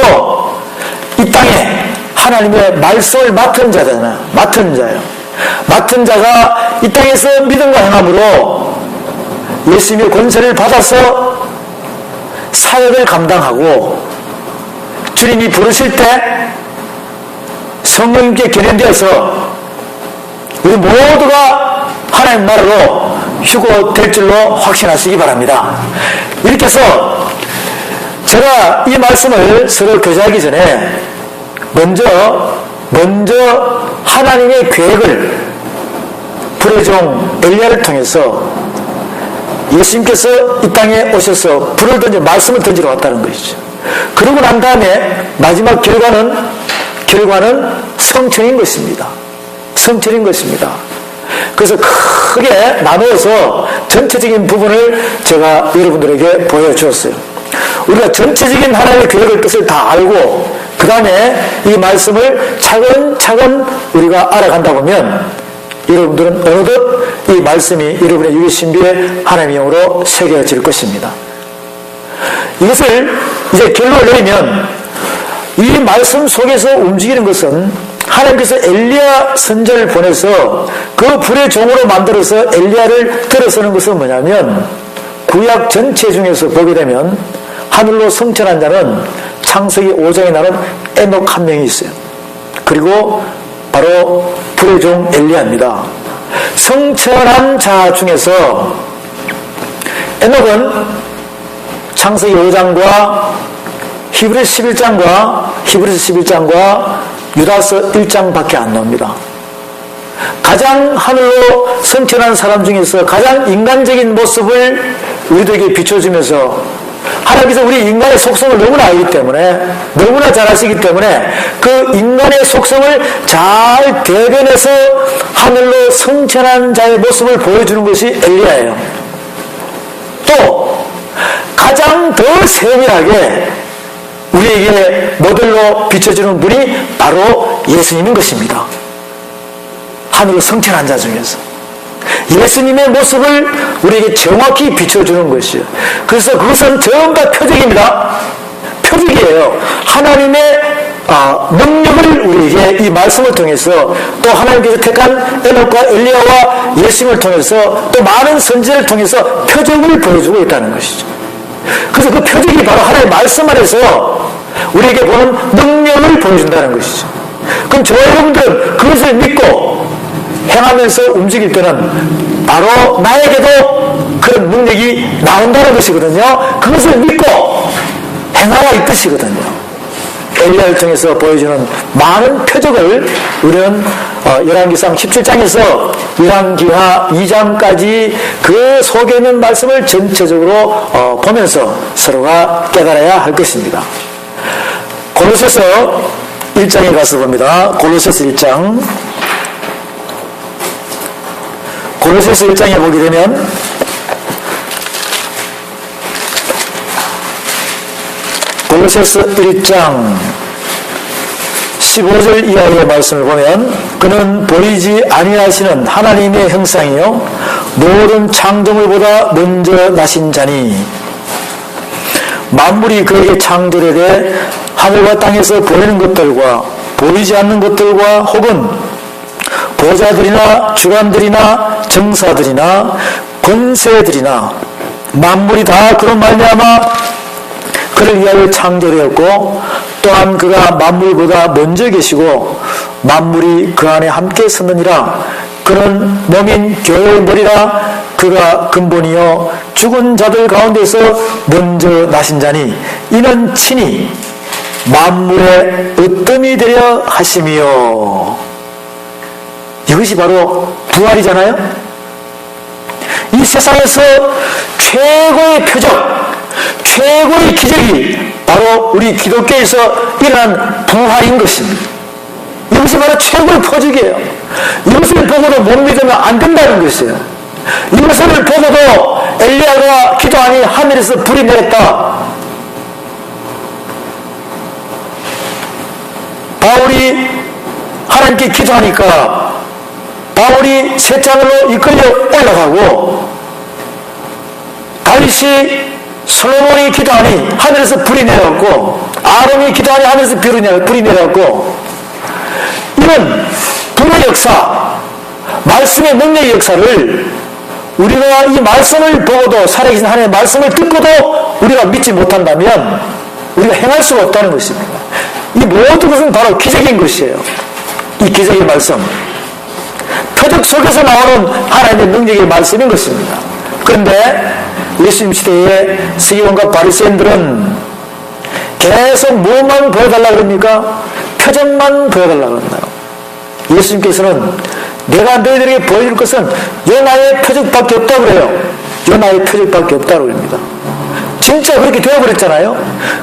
이 땅에 하나님의 말씀을 맡은 자잖아요. 맡은 자가 이 땅에서 믿음과 행함으로 예수님의 권세를 받아서 사역을 감당하고 주님이 부르실 때 성령님께 견인되어서 우리 모두가 하나님 나라로 휴거될 줄로 확신하시기 바랍니다. 이렇게 해서 제가 이 말씀을 서로 교제하기 전에 먼저 하나님의 계획을 불의 종 엘리야를 통해서 예수님께서 이 땅에 오셔서 불을 던져 말씀을 던지러 왔다는 것이죠. 그러고 난 다음에 마지막 결과는 성천인 것입니다. 그래서 크게 나누어서 전체적인 부분을 제가 여러분들에게 보여주었어요. 우리가 전체적인 하나님의 계획의 뜻을 다 알고 그 다음에 이 말씀을 차근차근 우리가 알아간다 보면 여러분들은 어느덧 이 말씀이 여러분의 유기신비에 하나님의 영으로 새겨질 것입니다. 이것을 이제 결론을 내리면 이 말씀 속에서 움직이는 것은 하나님께서 엘리야 선지자를 보내서 그 불의 종으로 만들어서 엘리야를 들어서는 것은 뭐냐면 구약 전체 중에서 보게 되면 하늘로 성천한 자는 창세기 5장에 나온 에녹 한 명이 있어요. 그리고 바로 불의 종 엘리야입니다. 성천한 자 중에서 에녹은 창세기 5장과 히브리서 11장과 유다서 1장밖에 안 나옵니다. 가장 하늘로 성천한 사람 중에서 가장 인간적인 모습을 우리들에게 비춰주면서 하나님께서 우리 인간의 속성을 너무나 알기 때문에 너무나 잘 아시기 때문에 그 인간의 속성을 잘 대변해서 하늘로 성천한 자의 모습을 보여주는 것이 엘리야예요. 또 가장 더 세밀하게 우리에게 모델로 비춰주는 분이 바로 예수님인 것입니다. 하늘로 성천한 자 중에서 예수님의 모습을 우리에게 정확히 비춰주는 것이요. 그래서 그것은 전부 다 표적입니다. 표적이에요. 하나님의 능력을 우리에게 이 말씀을 통해서, 또 하나님께서 택한 에녹과 엘리야와 예수님을 통해서, 또 많은 선지를 통해서 표적을 보여주고 있다는 것이죠. 그래서 그 표적이 바로 하나님의 말씀 안에서 우리에게 보는 능력을 보여준다는 것이죠. 그럼 저와 여러분들은 그것을 믿고 행하면서 움직일 때는 바로 나에게도 그런 능력이 나온다는 것이거든요. 그것을 믿고 행하라 이 뜻이거든요. 엘리야를 통해서 보여주는 많은 표적을 우리는 열왕기상 17장에서 열왕기하 2장까지 그 속에 있는 말씀을 전체적으로 보면서 서로가 깨달아야 할 것입니다. 골로새서 1장에 가서 봅니다. 골로새서 1장. 골로새서 1장에 보게 되면 골로새서 1장 15절 이하의 말씀을 보면, 그는 보이지 아니하시는 하나님의 형상이요 모든 창조물보다 먼저 나신 자니 만물이 그에게 창조되되 하늘과 땅에서 보이는 것들과 보이지 않는 것들과 혹은 보좌들이나 주관들이나 정사들이나 권세들이나 만물이 다 그런 말미암아 그를 위하여 창조되었고, 또한 그가 만물보다 먼저 계시고 만물이 그 안에 함께 섰느니라. 그는 몸인 교회의 머리라. 그가 근본이요 죽은 자들 가운데서 먼저 나신 자니 이는 친히 만물의 으뜸이 되려 하심이요. 이것이 바로 부활이잖아요. 이 세상에서 최고의 표적, 최고의 기적이 바로 우리 기독교에서 일어난 부활인 것입니다. 이것이 바로 최고의 표적이에요. 이것을 보고도 못 믿으면 안 된다는 것이에요. 이것을 보고도 엘리야가 기도하니 하늘에서 불이 내렸다. 바울이 하나님께 기도하니까 바울이 셋장으로 이끌려 올라가고, 다윗이 솔로몬이 기도하니 하늘에서 불이 내려왔고, 아론이 기도하니 하늘에서 불이 내려왔고, 이런 불의 역사, 말씀의 능력의 역사를 우리가 이 말씀을 보고도, 살아계신 하나님의 말씀을 듣고도 우리가 믿지 못한다면 우리가 행할 수가 없다는 것입니다. 이 모든 것은 바로 기적인 것이에요. 이 기적의 말씀, 표적 속에서 나오는 하나님의 능력의 말씀인 것입니다. 그런데 예수님 시대의 서기관과 바리새인들은 계속 무엇만 보여달라고 그럽니까? 표적만 보여달라고 그런다고. 예수님께서는 내가 너희들에게 보여줄 것은 요나의 표적밖에 없다고 그래요. 요나의 표적밖에 없다고 그럽니다. 진짜 그렇게 되어버렸잖아요.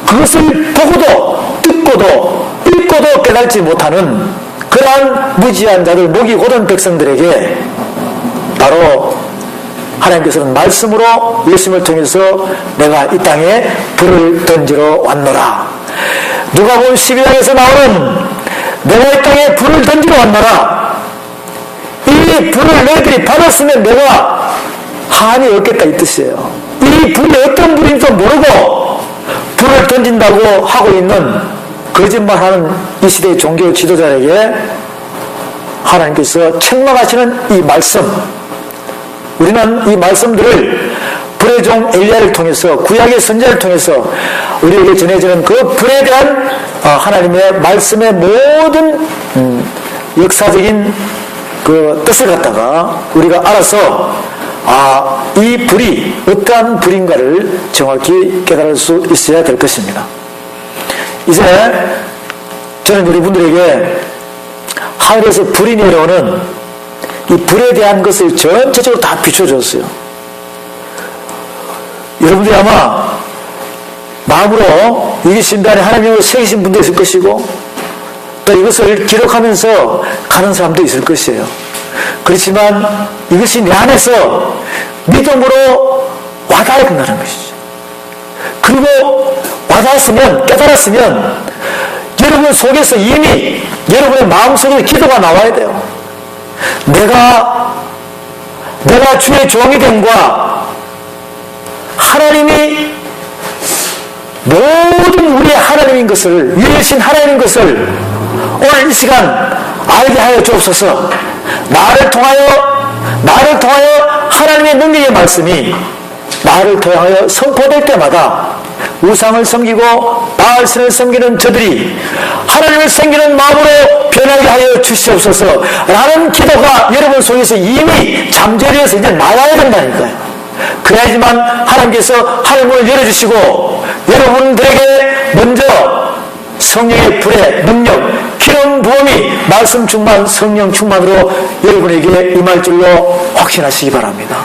그것을 보고도 듣고도 읽고도 깨달지 못하는 그러한 무지한 자들, 목이 고든 백성들에게 바로 하나님께서는 말씀으로 예수님을 통해서 내가 이 땅에 불을 던지러 왔노라. 누가복음 12장에서 나오는 내가 이 땅에 불을 던지러 왔노라. 이 불을 너희들이 받았으면 내가 한이 없겠다 이 뜻이에요. 이 불이 어떤 불인지도 모르고 불을 던진다고 하고 있는 거짓말하는 이 시대의 종교 지도자에게 하나님께서 책망하시는 이 말씀, 우리는 이 말씀들을 불의 종 엘리야를 통해서, 구약의 선지자를 통해서 우리에게 전해지는 그 불에 대한 하나님의 말씀의 모든 역사적인 그 뜻을 갖다가 우리가 알아서 이 불이 어떠한 불인가를 정확히 깨달을 수 있어야 될 것입니다. 이제 저는 우리 분들에게 하늘에서 불이 내려오는 이 불에 대한 것을 전체적으로 다 비춰줬어요. 여러분들이 아마 마음으로 이게 신단에 하나님으로 새기신 분도 있을 것이고, 또 이것을 기록하면서 가는 사람도 있을 것이에요. 그렇지만 이것이 내 안에서 믿음으로 와닿아야 된다는 것이죠. 그리고 와닿았으면, 깨달았으면 여러분 속에서 이미 여러분의 마음속에 기도가 나와야 돼요. 내가 내가 주의 종이 됨과 하나님이 모든 우리의 하나님인 것을, 유일신 하나님인 것을 오늘 이 시간 알게 하여 주옵소서. 나를 통하여 하나님의 능력의 말씀이 나를 통하여 선포될 때마다 우상을 섬기고 바알신을 섬기는 저들이 하나님을 섬기는 마음으로 변하게 하여 주시옵소서 라는 기도가 여러분 속에서 이미 잠재되어서 이제 나와야 된다니까요. 그래야지만 하나님께서 하늘문을 열어주시고 여러분들에게 먼저 성령의 불의 능력, 기름 부음이 말씀 충만, 성령 충만으로 여러분에게 임할 줄로 확신하시기 바랍니다.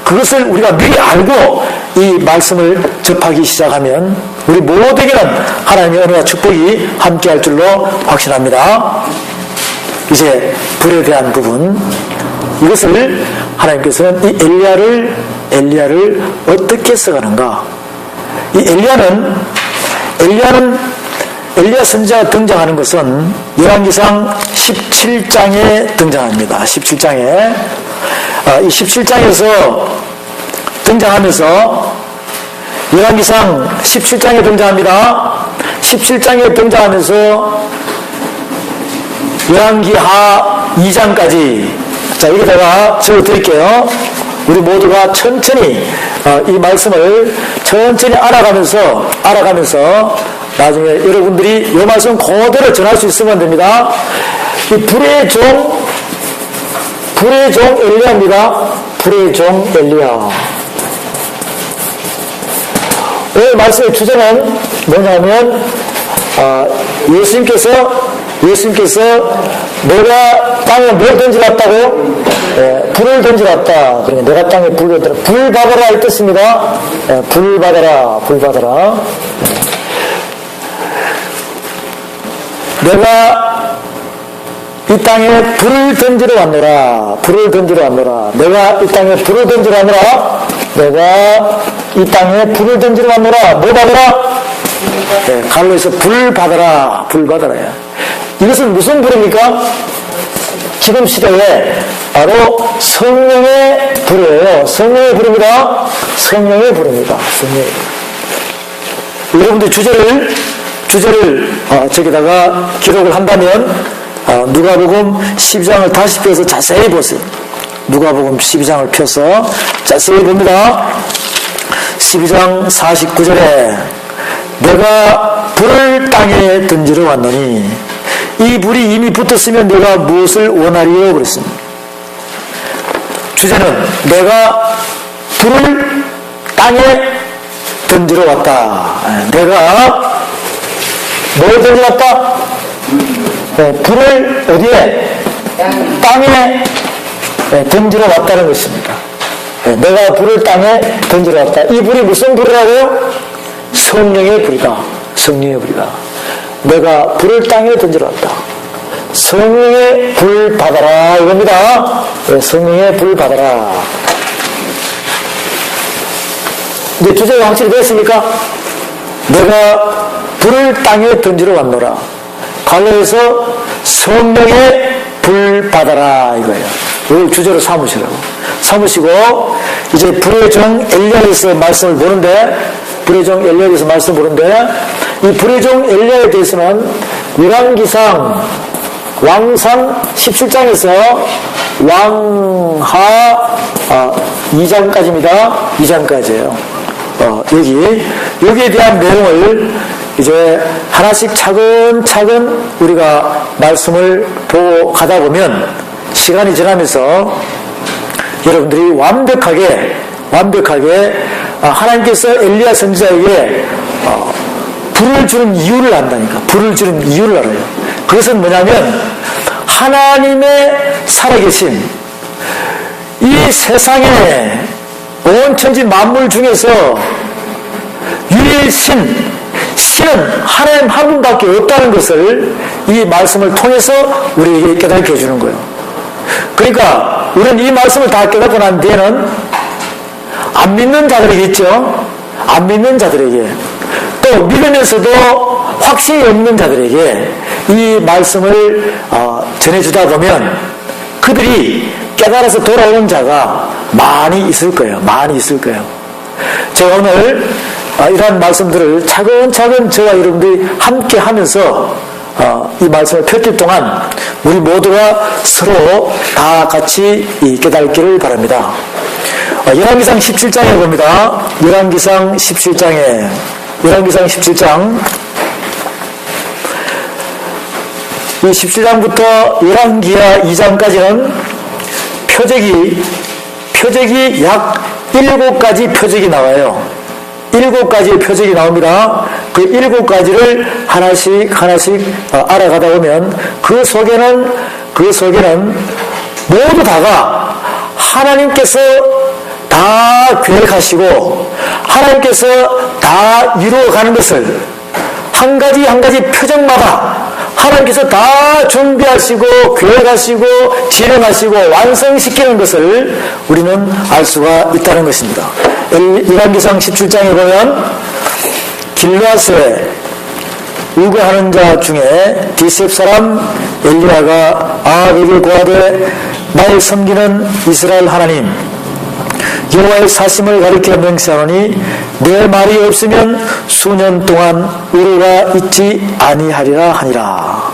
그것을 우리가 미리 알고 이 말씀을 접하기 시작하면 우리 모두에게는 하나님의 은혜와 축복이 함께할 줄로 확신합니다. 이제 불에 대한 부분, 이것을 하나님께서는 이 엘리야를 어떻게 써가는가. 이 엘리야 선지자가 등장하는 것은 열왕기상 17장에 등장합니다. 17장에 이 17장에서 등장하면서 열왕기상 17장에 등장합니다. 17장에 등장하면서 열왕기하 2장까지 자 여기다가 적어드릴게요. 우리 모두가 천천히 이 말씀을 천천히 알아가면서 나중에 여러분들이 이 말씀 그대로 전할 수 있으면 됩니다. 이 불의 종 엘리야입니다. 불의 종 엘리야. 오늘 말씀의 주제는 뭐냐면 예수님께서 내가 땅에 뭘 던지놨다고? 불을 던지놨다. 그러니까 내가 땅에 불을 던지놨다. 불 받아라 이 뜻입니다. 불 받아라. 내가 이 땅에 불을 던지러 왔노라. 내가 이 땅에 불을 던지러 왔노라. 뭐 받아라? 갈로에서 불 받아라. 이것은 무슨 불입니까? 지금 시대에 바로 성령의 불이에요. 성령의 불입니다. 여러분들 주제를 저기다가 기록을 한다면 누가복음 12장을 다시 펴서 자세히 보세요. 누가복음 12장을 펴서 자세히 봅니다. 12장 49절에 내가 불을 땅에 던지러 왔노니 이 불이 이미 붙었으면 내가 무엇을 원하리요? 그랬습니다. 주제는 내가 불을 땅에 던지러 왔다. 내가 뭘 던지러 왔다? 불을 어디에? 땅에 던지러 왔다는 것입니다. 내가 불을 땅에 던지러 왔다. 이 불이 무슨 불이라고요? 성령의 불이다. 내가 불을 땅에 던지러 왔다. 성령의 불 받아라 이겁니다. 성령의 불 받아라. 이제 주제가 확실히 됐습니까? 내가 불을 땅에 던지러 왔노라. 갈로에서 성령의 불 받아라 이거예요. 이걸 주제로 삼으시고 이제 불의 종 엘리야에서 말씀을 보는데 이 불의 종 엘리야에 대해서는 열왕기상 왕상 17장에서 왕하 2장까지입니다. 2장까지예요. 여기에 대한 내용을 이제 하나씩 차근차근 우리가 말씀을 보고 가다 보면 시간이 지나면서 여러분들이 완벽하게 하나님께서 엘리야 선지자에게 불을 주는 이유를 안다니까. 불을 주는 이유를 알아요. 그것은 뭐냐면 하나님의 살아계신 이 세상에 온 천지 만물 중에서 유일신 신은 하나님 한 분밖에 없다는 것을 이 말씀을 통해서 우리에게 깨닫게 해주는 거예요. 그러니까 우리는 이 말씀을 다 깨닫고 난 뒤에는 안 믿는 자들에게 있죠. 안 믿는 자들에게 또 믿으면서도 확신이 없는 자들에게 이 말씀을 전해주다 보면 그들이 깨달아서 돌아오는 자가 많이 있을 거예요. 많이 있을 거예요. 제가 오늘 이러한 말씀들을 차근차근 저와 여러분들이 함께 하면서 이 말씀을 펼칠 동안 우리 모두가 서로 다 같이 깨닫기를 바랍니다. 열왕기상 17장에 봅니다. 열왕기상 17장 이 17장부터 열왕기하 2장까지는 표적이 약 7가지 표적이 나와요. 7가지의 표적이 나옵니다. 그 7가지를 하나씩 알아가다 보면 그 속에는 모두 다가 하나님께서 다 계획하시고 하나님께서 다 이루어가는 것을 한 가지 표적마다 하나님께서 다 준비하시고 계획하시고 진행하시고 완성시키는 것을 우리는 알 수가 있다는 것입니다. 열왕기상 17장에 보면 길르앗에 우거하는 자 중에 디셉 사람 엘리야가 아합에게 고하되 날 섬기는 이스라엘 하나님 여호와의 사심을 가리켜 맹세하노니 내 말이 없으면 수년 동안 우로가 있지 아니하리라 하니라.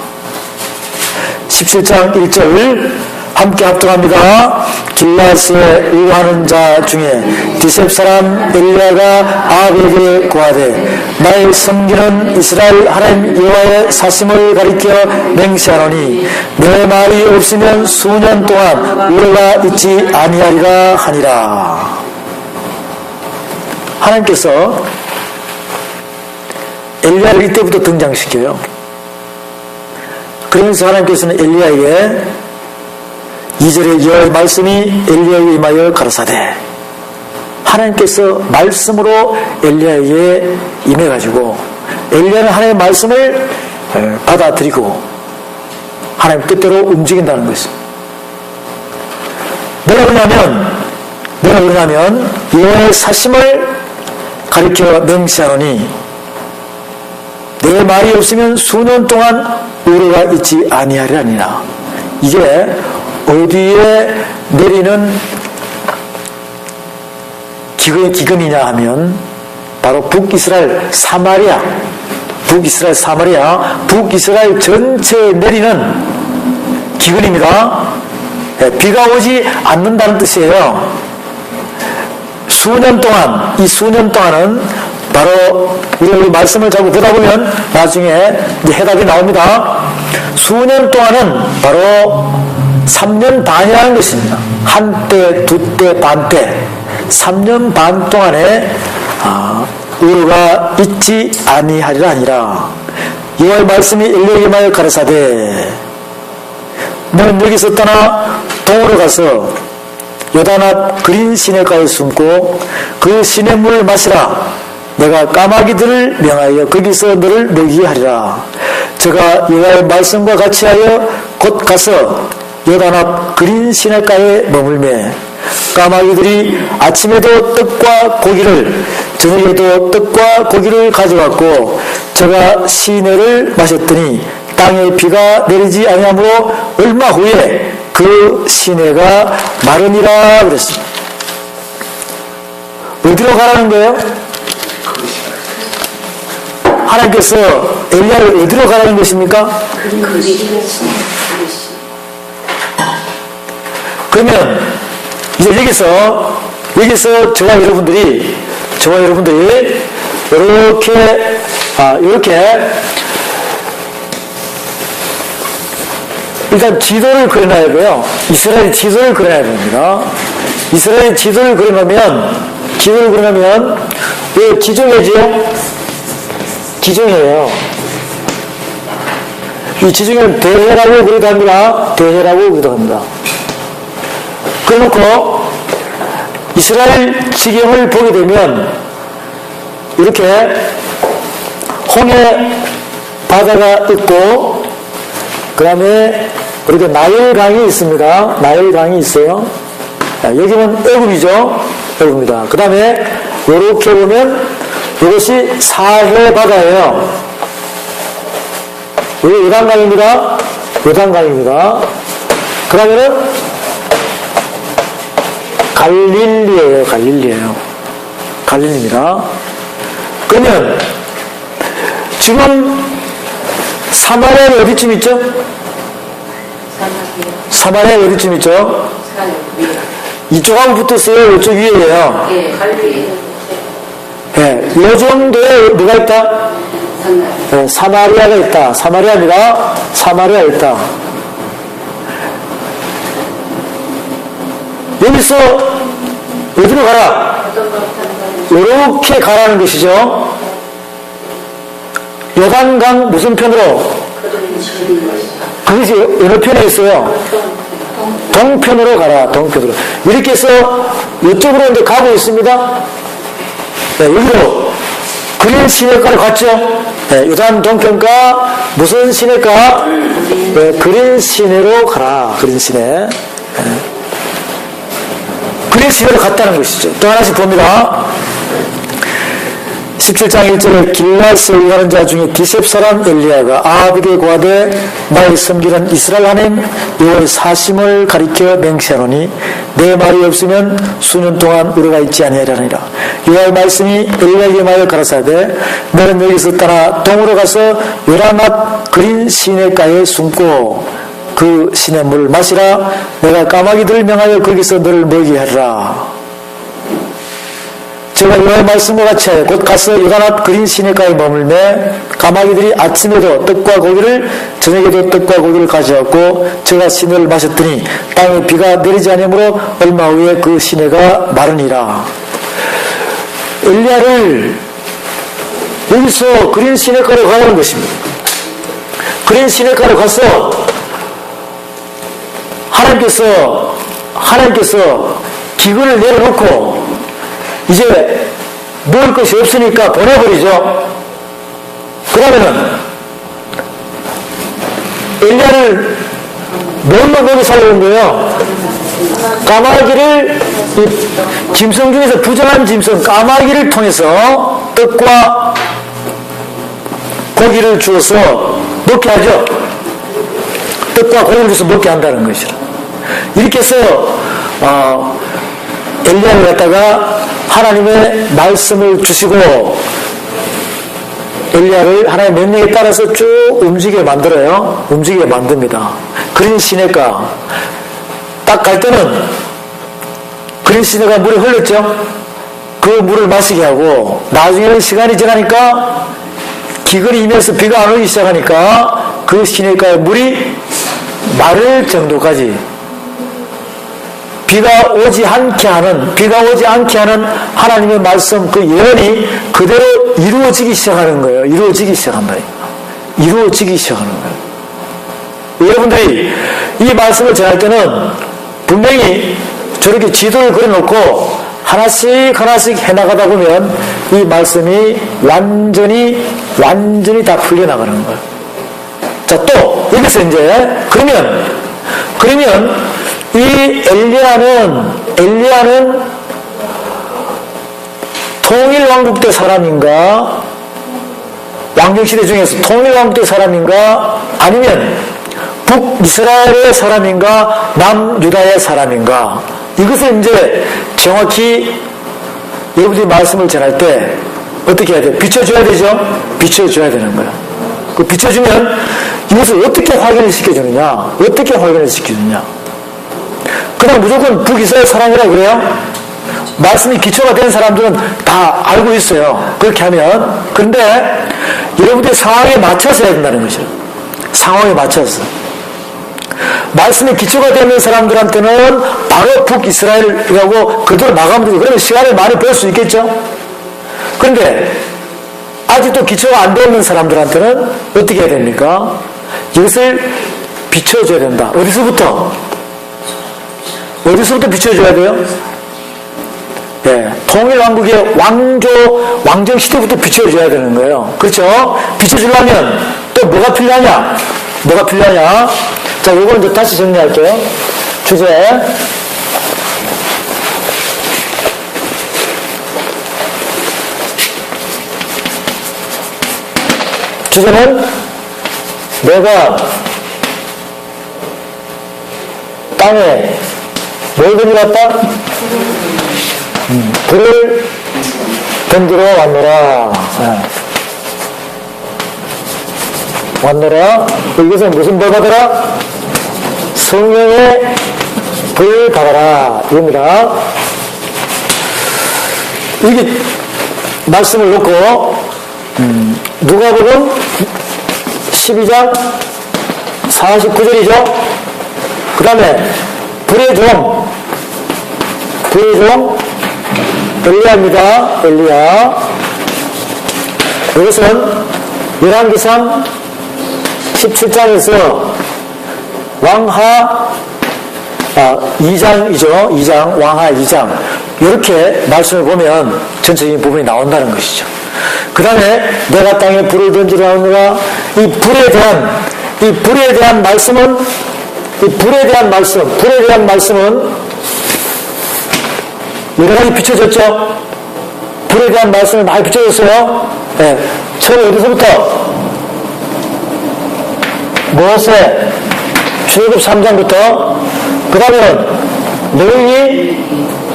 17장 1절 함께 합독합니다. 길르앗에 우거하는 자 중에 디셉 사람 엘리야가 아합에게 고하되 날 섬기는 이스라엘 하나님 여호와의 사심을 가리켜 맹세하노니 내 말이 없으면 수년 동안 우로가 있지 아니하리라 하니라. 하나님께서 엘리야를 이때부터 등장시켜요. 그러면서 하나님께서는 엘리야에게 2절에 여호와의 말씀이 엘리야에게 임하여 가라사대 하나님께서 말씀으로 엘리야에게 임해가지고 엘리야는 하나님의 말씀을 받아들이고 하나님 뜻대로 움직인다는 것입니다. 뭐라 그러냐면 여호와의 사심을 가리켜 맹세하노니 내 말이 없으면 수년 동안 우로가 있지 아니하리라. 이게 어디에 내리는 기근이냐 하면 바로 북이스라엘 사마리아 북이스라엘 전체에 내리는 기근입니다. 비가 오지 않는다는 뜻이에요. 이 수년 동안은 바로 우리 말씀을 자꾸 보다 보면 나중에 해답이 나옵니다. 수년 동안은 바로 3년 반이라는 것입니다. 한때, 두때, 반때 3년 반 동안에 우로가 있지 아니하리라 아니라 여호와의 말씀이 엘리야에게 임하여 가라사대 너는 여기서 떠나 동으로 가서 요단 앞 그린 시냇가에 숨고 그 시냇물을 마시라. 내가 까마귀들을 명하여 거기서 너를 먹이게 하리라. 제가 여호와의 말씀과 같이 하여 곧 가서 요단 앞 그린 시냇가에 머물매 까마귀들이 아침에도 떡과 고기를 저녁에도 떡과 고기를 가져왔고 제가 시내를 마셨더니 땅에 비가 내리지 아니하므로 얼마 후에 그 시내가 마르니라 그랬습니다. 어디로 가라는 거예요? 하나님께서 엘리야를 어디로 가라는 것입니까? 그러면 이제 여기서 저와 여러분들이 이렇게 일단 지도를 그려놔야 돼요. 이스라엘 지도를 그려놔야 됩니다. 이스라엘 지도를 그려놓으면 왜 지중해지요? 지중해예요. 이 지중해는 대해라고 그러기도 합니다. 그래놓고 이스라엘 지경을 보게 되면 이렇게 홍해 바다가 있고 그 다음에 이렇게 나일강이 있습니다. 나일강이 있어요. 여기는 애굽입니다. 그 다음에 이렇게 보면 이것이 사해 바다예요. 여기 요단강입니다. 그러면은 갈릴리예요. 갈릴리입니다. 그러면 지금 사마리아는 어디쯤 있죠? 사마리아 어디쯤 있죠? 이쪽하고 붙었어요? 이쪽 위에요? 예, 갈릴리. 예, 이 정도에 누가 있다? 예, 사마리아가 있다. 사마리아입니다. 사마리아 있다. 여기서 어디로 가라? 이렇게 가라는 것이죠. 요단강 무슨 편으로? 그것이 어느 편에 있어요? 동편으로 가라. 동편으로. 이렇게 해서 이쪽으로 이제 가고 있습니다. 네, 여기로 그린 시내가로 갔죠. 네, 요단 동편가 무슨 시내가? 네, 그린 시내로 가라. 그린 시내. 네. 그린 시내로 갔다는 것이죠. 또 하나씩 봅니다. 17장 1절에 길라스에 가는 자 중에 디셉 사람 엘리야가 아합에게 고하되 나의 섬기는 이스라엘 하나님 여호와의 사심을 가리켜 맹세하노니 내 말이 없으면 수년 동안 우리가 있지 아니하리라. 여호와의 말씀이 엘리야에게 말을 가라사대 너는 여기서 떠나 동으로 가서 요란맛 그린 시내가에 숨고 그 시냇물을 마시라. 내가 까마귀들을 명하여 거기서 너를 먹이게 하리라. 제가 여호와의 말씀과 같이 하여 곧 가서 요단앞 그린 시내가에 머물매 까마귀들이 아침에도 떡과 고기를 저녁에도 떡과 고기를 가져왔고 제가 시내를 마셨더니 땅에 비가 내리지 아니므로 얼마 후에 그 시내가 마르니라. 엘리야를 여기서 그린 시내가로 가는 것입니다. 그린 시내가로 가서 하나님께서 기근을 내려놓고 이제 먹을 것이 없으니까 보내버리죠. 그러면은 엘리야를 뭘로 먹여 살려는 거예요? 까마귀를 짐승 중에서 부정한 짐승 까마귀를 통해서 떡과 고기를 주어서 먹게 하죠. 떡과 고기를 주어서 먹게 한다는 것이라. 이렇게 해서 엘리야를 갖다가 하나님의 말씀을 주시고 엘리야를 하나님의 명령에 따라서 쭉 움직이게 만들어요. 움직이게 만듭니다. 그린 시내가 딱 갈 때는 그린 시내가 물이 흘렀죠. 그 물을 마시게 하고 나중에는 시간이 지나니까 기근이 임해서 비가 안 오기 시작하니까 그 시내가의 물이 마를 정도까지 비가 오지 않게 하는 하나님의 말씀 그 예언이 그대로 이루어지기 시작하는 거예요. 이루어지기 시작하는 거예요. 여러분들이 이 말씀을 전할 때는 분명히 저렇게 지도를 그려놓고 하나씩 해나가다 보면 이 말씀이 완전히 다 풀려나가는 거예요. 자, 또 여기서 이제 그러면 이 엘리야는 통일왕국 때 사람인가? 왕정시대 중에서 통일왕국 때 사람인가? 아니면 북이스라엘의 사람인가? 남유다의 사람인가? 이것을 이제 정확히 여러분들이 말씀을 전할 때 어떻게 해야 돼요? 비춰줘야 되죠? 비춰줘야 되는 거예요. 그 비춰주면 이것을 어떻게 확인을 시켜주느냐? 그냥 무조건 북이스라엘 사람이라 그래요? 말씀이 기초가 된 사람들은 다 알고 있어요. 그렇게 하면. 그런데 여러분들의 상황에 맞춰서 해야 된다는 것이에요. 상황에 맞춰서. 말씀이 기초가 되는 사람들한테는 바로 북이스라엘이라고 그대로 나가면 되죠. 그러면 시간을 많이 벌 수 있겠죠? 그런데 아직도 기초가 안 되는 사람들한테는 어떻게 해야 됩니까? 이것을 비춰줘야 된다. 어디서부터 비춰줘야 돼요? 예, 통일왕국의 왕정 시대부터 비춰줘야 되는 거예요. 그렇죠? 비춰주려면 또 뭐가 필요하냐? 자, 이걸 이제 다시 정리할게요. 주제. 주제는 내가 땅에 뭘 던지렀다? 불을 던지러 왔노라. 왔노라. 여기서 무슨 벌 받아라? 성령의 벌 받아라. 이겁니다. 이게 말씀을 놓고 누가복음 12장 49절이죠. 그 다음에 불의 종 엘리야입니다. 엘리야. 이것은 열왕기상 17장에서 왕하 2장이죠. 2장, 왕하 2장. 이렇게 말씀을 보면 전체적인 부분이 나온다는 것이죠. 그 다음에 내가 땅에 불을 던지려 하느라 이 불에 대한 말씀은 여러 가지 비춰졌죠. 불에 대한 말씀을 많이 비춰졌어요. 네. 처음에 어디서부터? 모세 출애굽 3장부터 그 다음에 레위기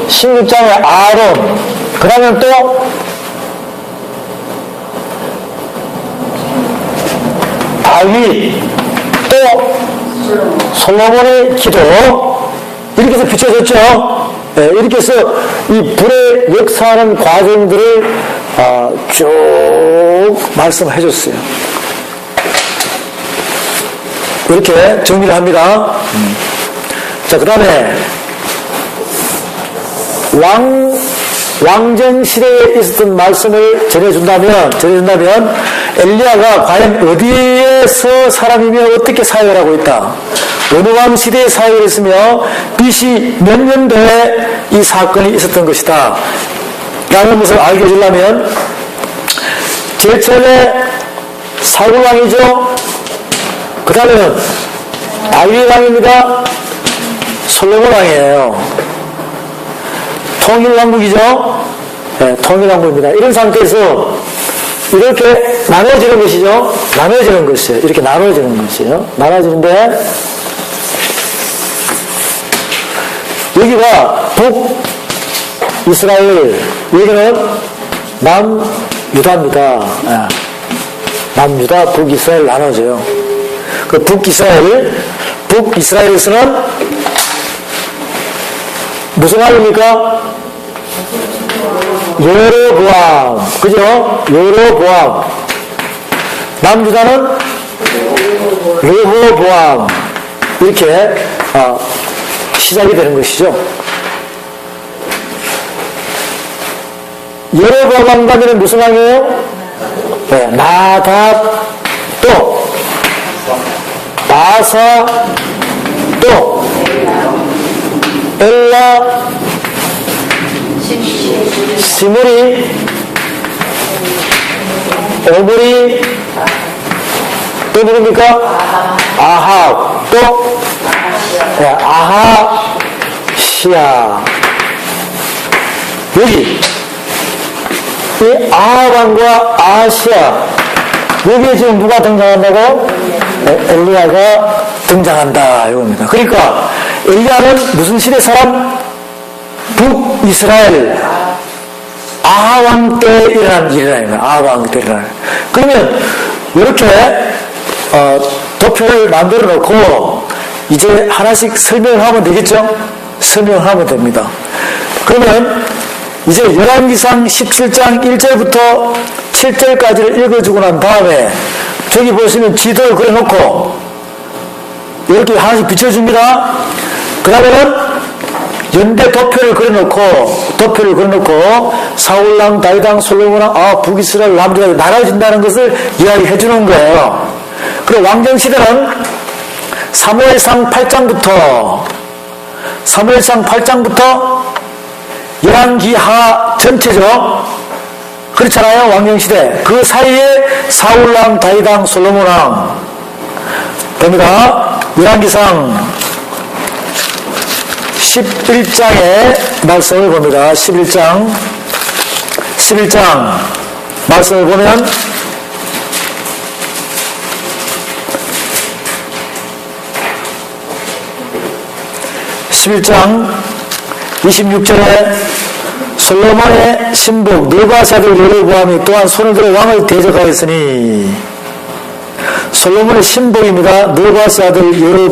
16장의 아론 그 다음에 또 다윗 또 솔로몬의 기도 이렇게 해서 비춰졌죠. 네, 이렇게 해서 이 불의 역사하는 과정들을 쭉 말씀해 줬어요. 이렇게 정리를 합니다. 자, 그 다음에 왕정 시대에 있었던 말씀을 전해준다면 엘리야가 과연 어디에서 사람이며 어떻게 사역을 하고 있다. 어느 왕 시대에 사역을 했으며 BC 몇 년도에 이 사건이 있었던 것이다. 라는 것을 알게 해주려면 제일 처음에 사울 왕이죠. 그 다음에는 다윗 왕입니다. 솔로몬 왕이에요. 통일왕국이죠. 네, 통일왕국입니다. 이런 상태에서 이렇게 나눠지는 것이죠. 나눠지는 것이에요. 이렇게 나눠지는 것이에요. 나눠지는데 여기가 북이스라엘, 여기는 남유다입니다. 네. 남유다, 북이스라엘 나눠져요. 그 북이스라엘에서는 무슨 왕입니까? 여로보암. 그죠? 여로보암. 남유다는 르호보암. 이렇게 시작이 되는 것이죠. 여로보암 왕가면은 무슨 왕이에요? 네, 나답, 또 바사, 또 엘라, 시므리, 오므리, 또 누굽니까? 아합, 또 네, 아합시아. 여기 이 아합왕과 아하시아, 여기에 지금 누가 등장한다고? 엘리야가 등장한다 이겁니다. 그러니까 엘리야는 무슨 시대 사람? 북이스라엘 아하왕 때 일어난 일이랍니다. 아하왕 때 일어난. 그러면 이렇게 도표를 만들어 놓고 이제 하나씩 설명을 하면 되겠죠? 설명을 하면 됩니다. 그러면 이제 열왕기상 17장 1절부터 7절까지를 읽어주고 난 다음에 저기 보시면 지도를 그려놓고 이렇게 하나씩 비춰줍니다. 그 다음에는 연대 도표를 그려놓고 사울왕, 다윗왕, 솔로몬왕, 북이스라엘, 남유다 나눠진다는 것을 이야기해 주는 거예요. 그리고 왕정시대는 사무엘상 8장부터 열왕기하 전체죠. 그렇잖아요. 왕정시대. 그 사이에 사울왕, 다윗왕, 솔로몬왕 됩니다. 열왕기상 11장의 말씀을 봅니다. 11장 말씀을 보면 (11장) 26절에 솔로몬의 신복 느바스 아들 여로보암이 또한 손을 들어 왕을 대적하였으니 솔로몬의 신복입니다. 느바스 아들 여로보암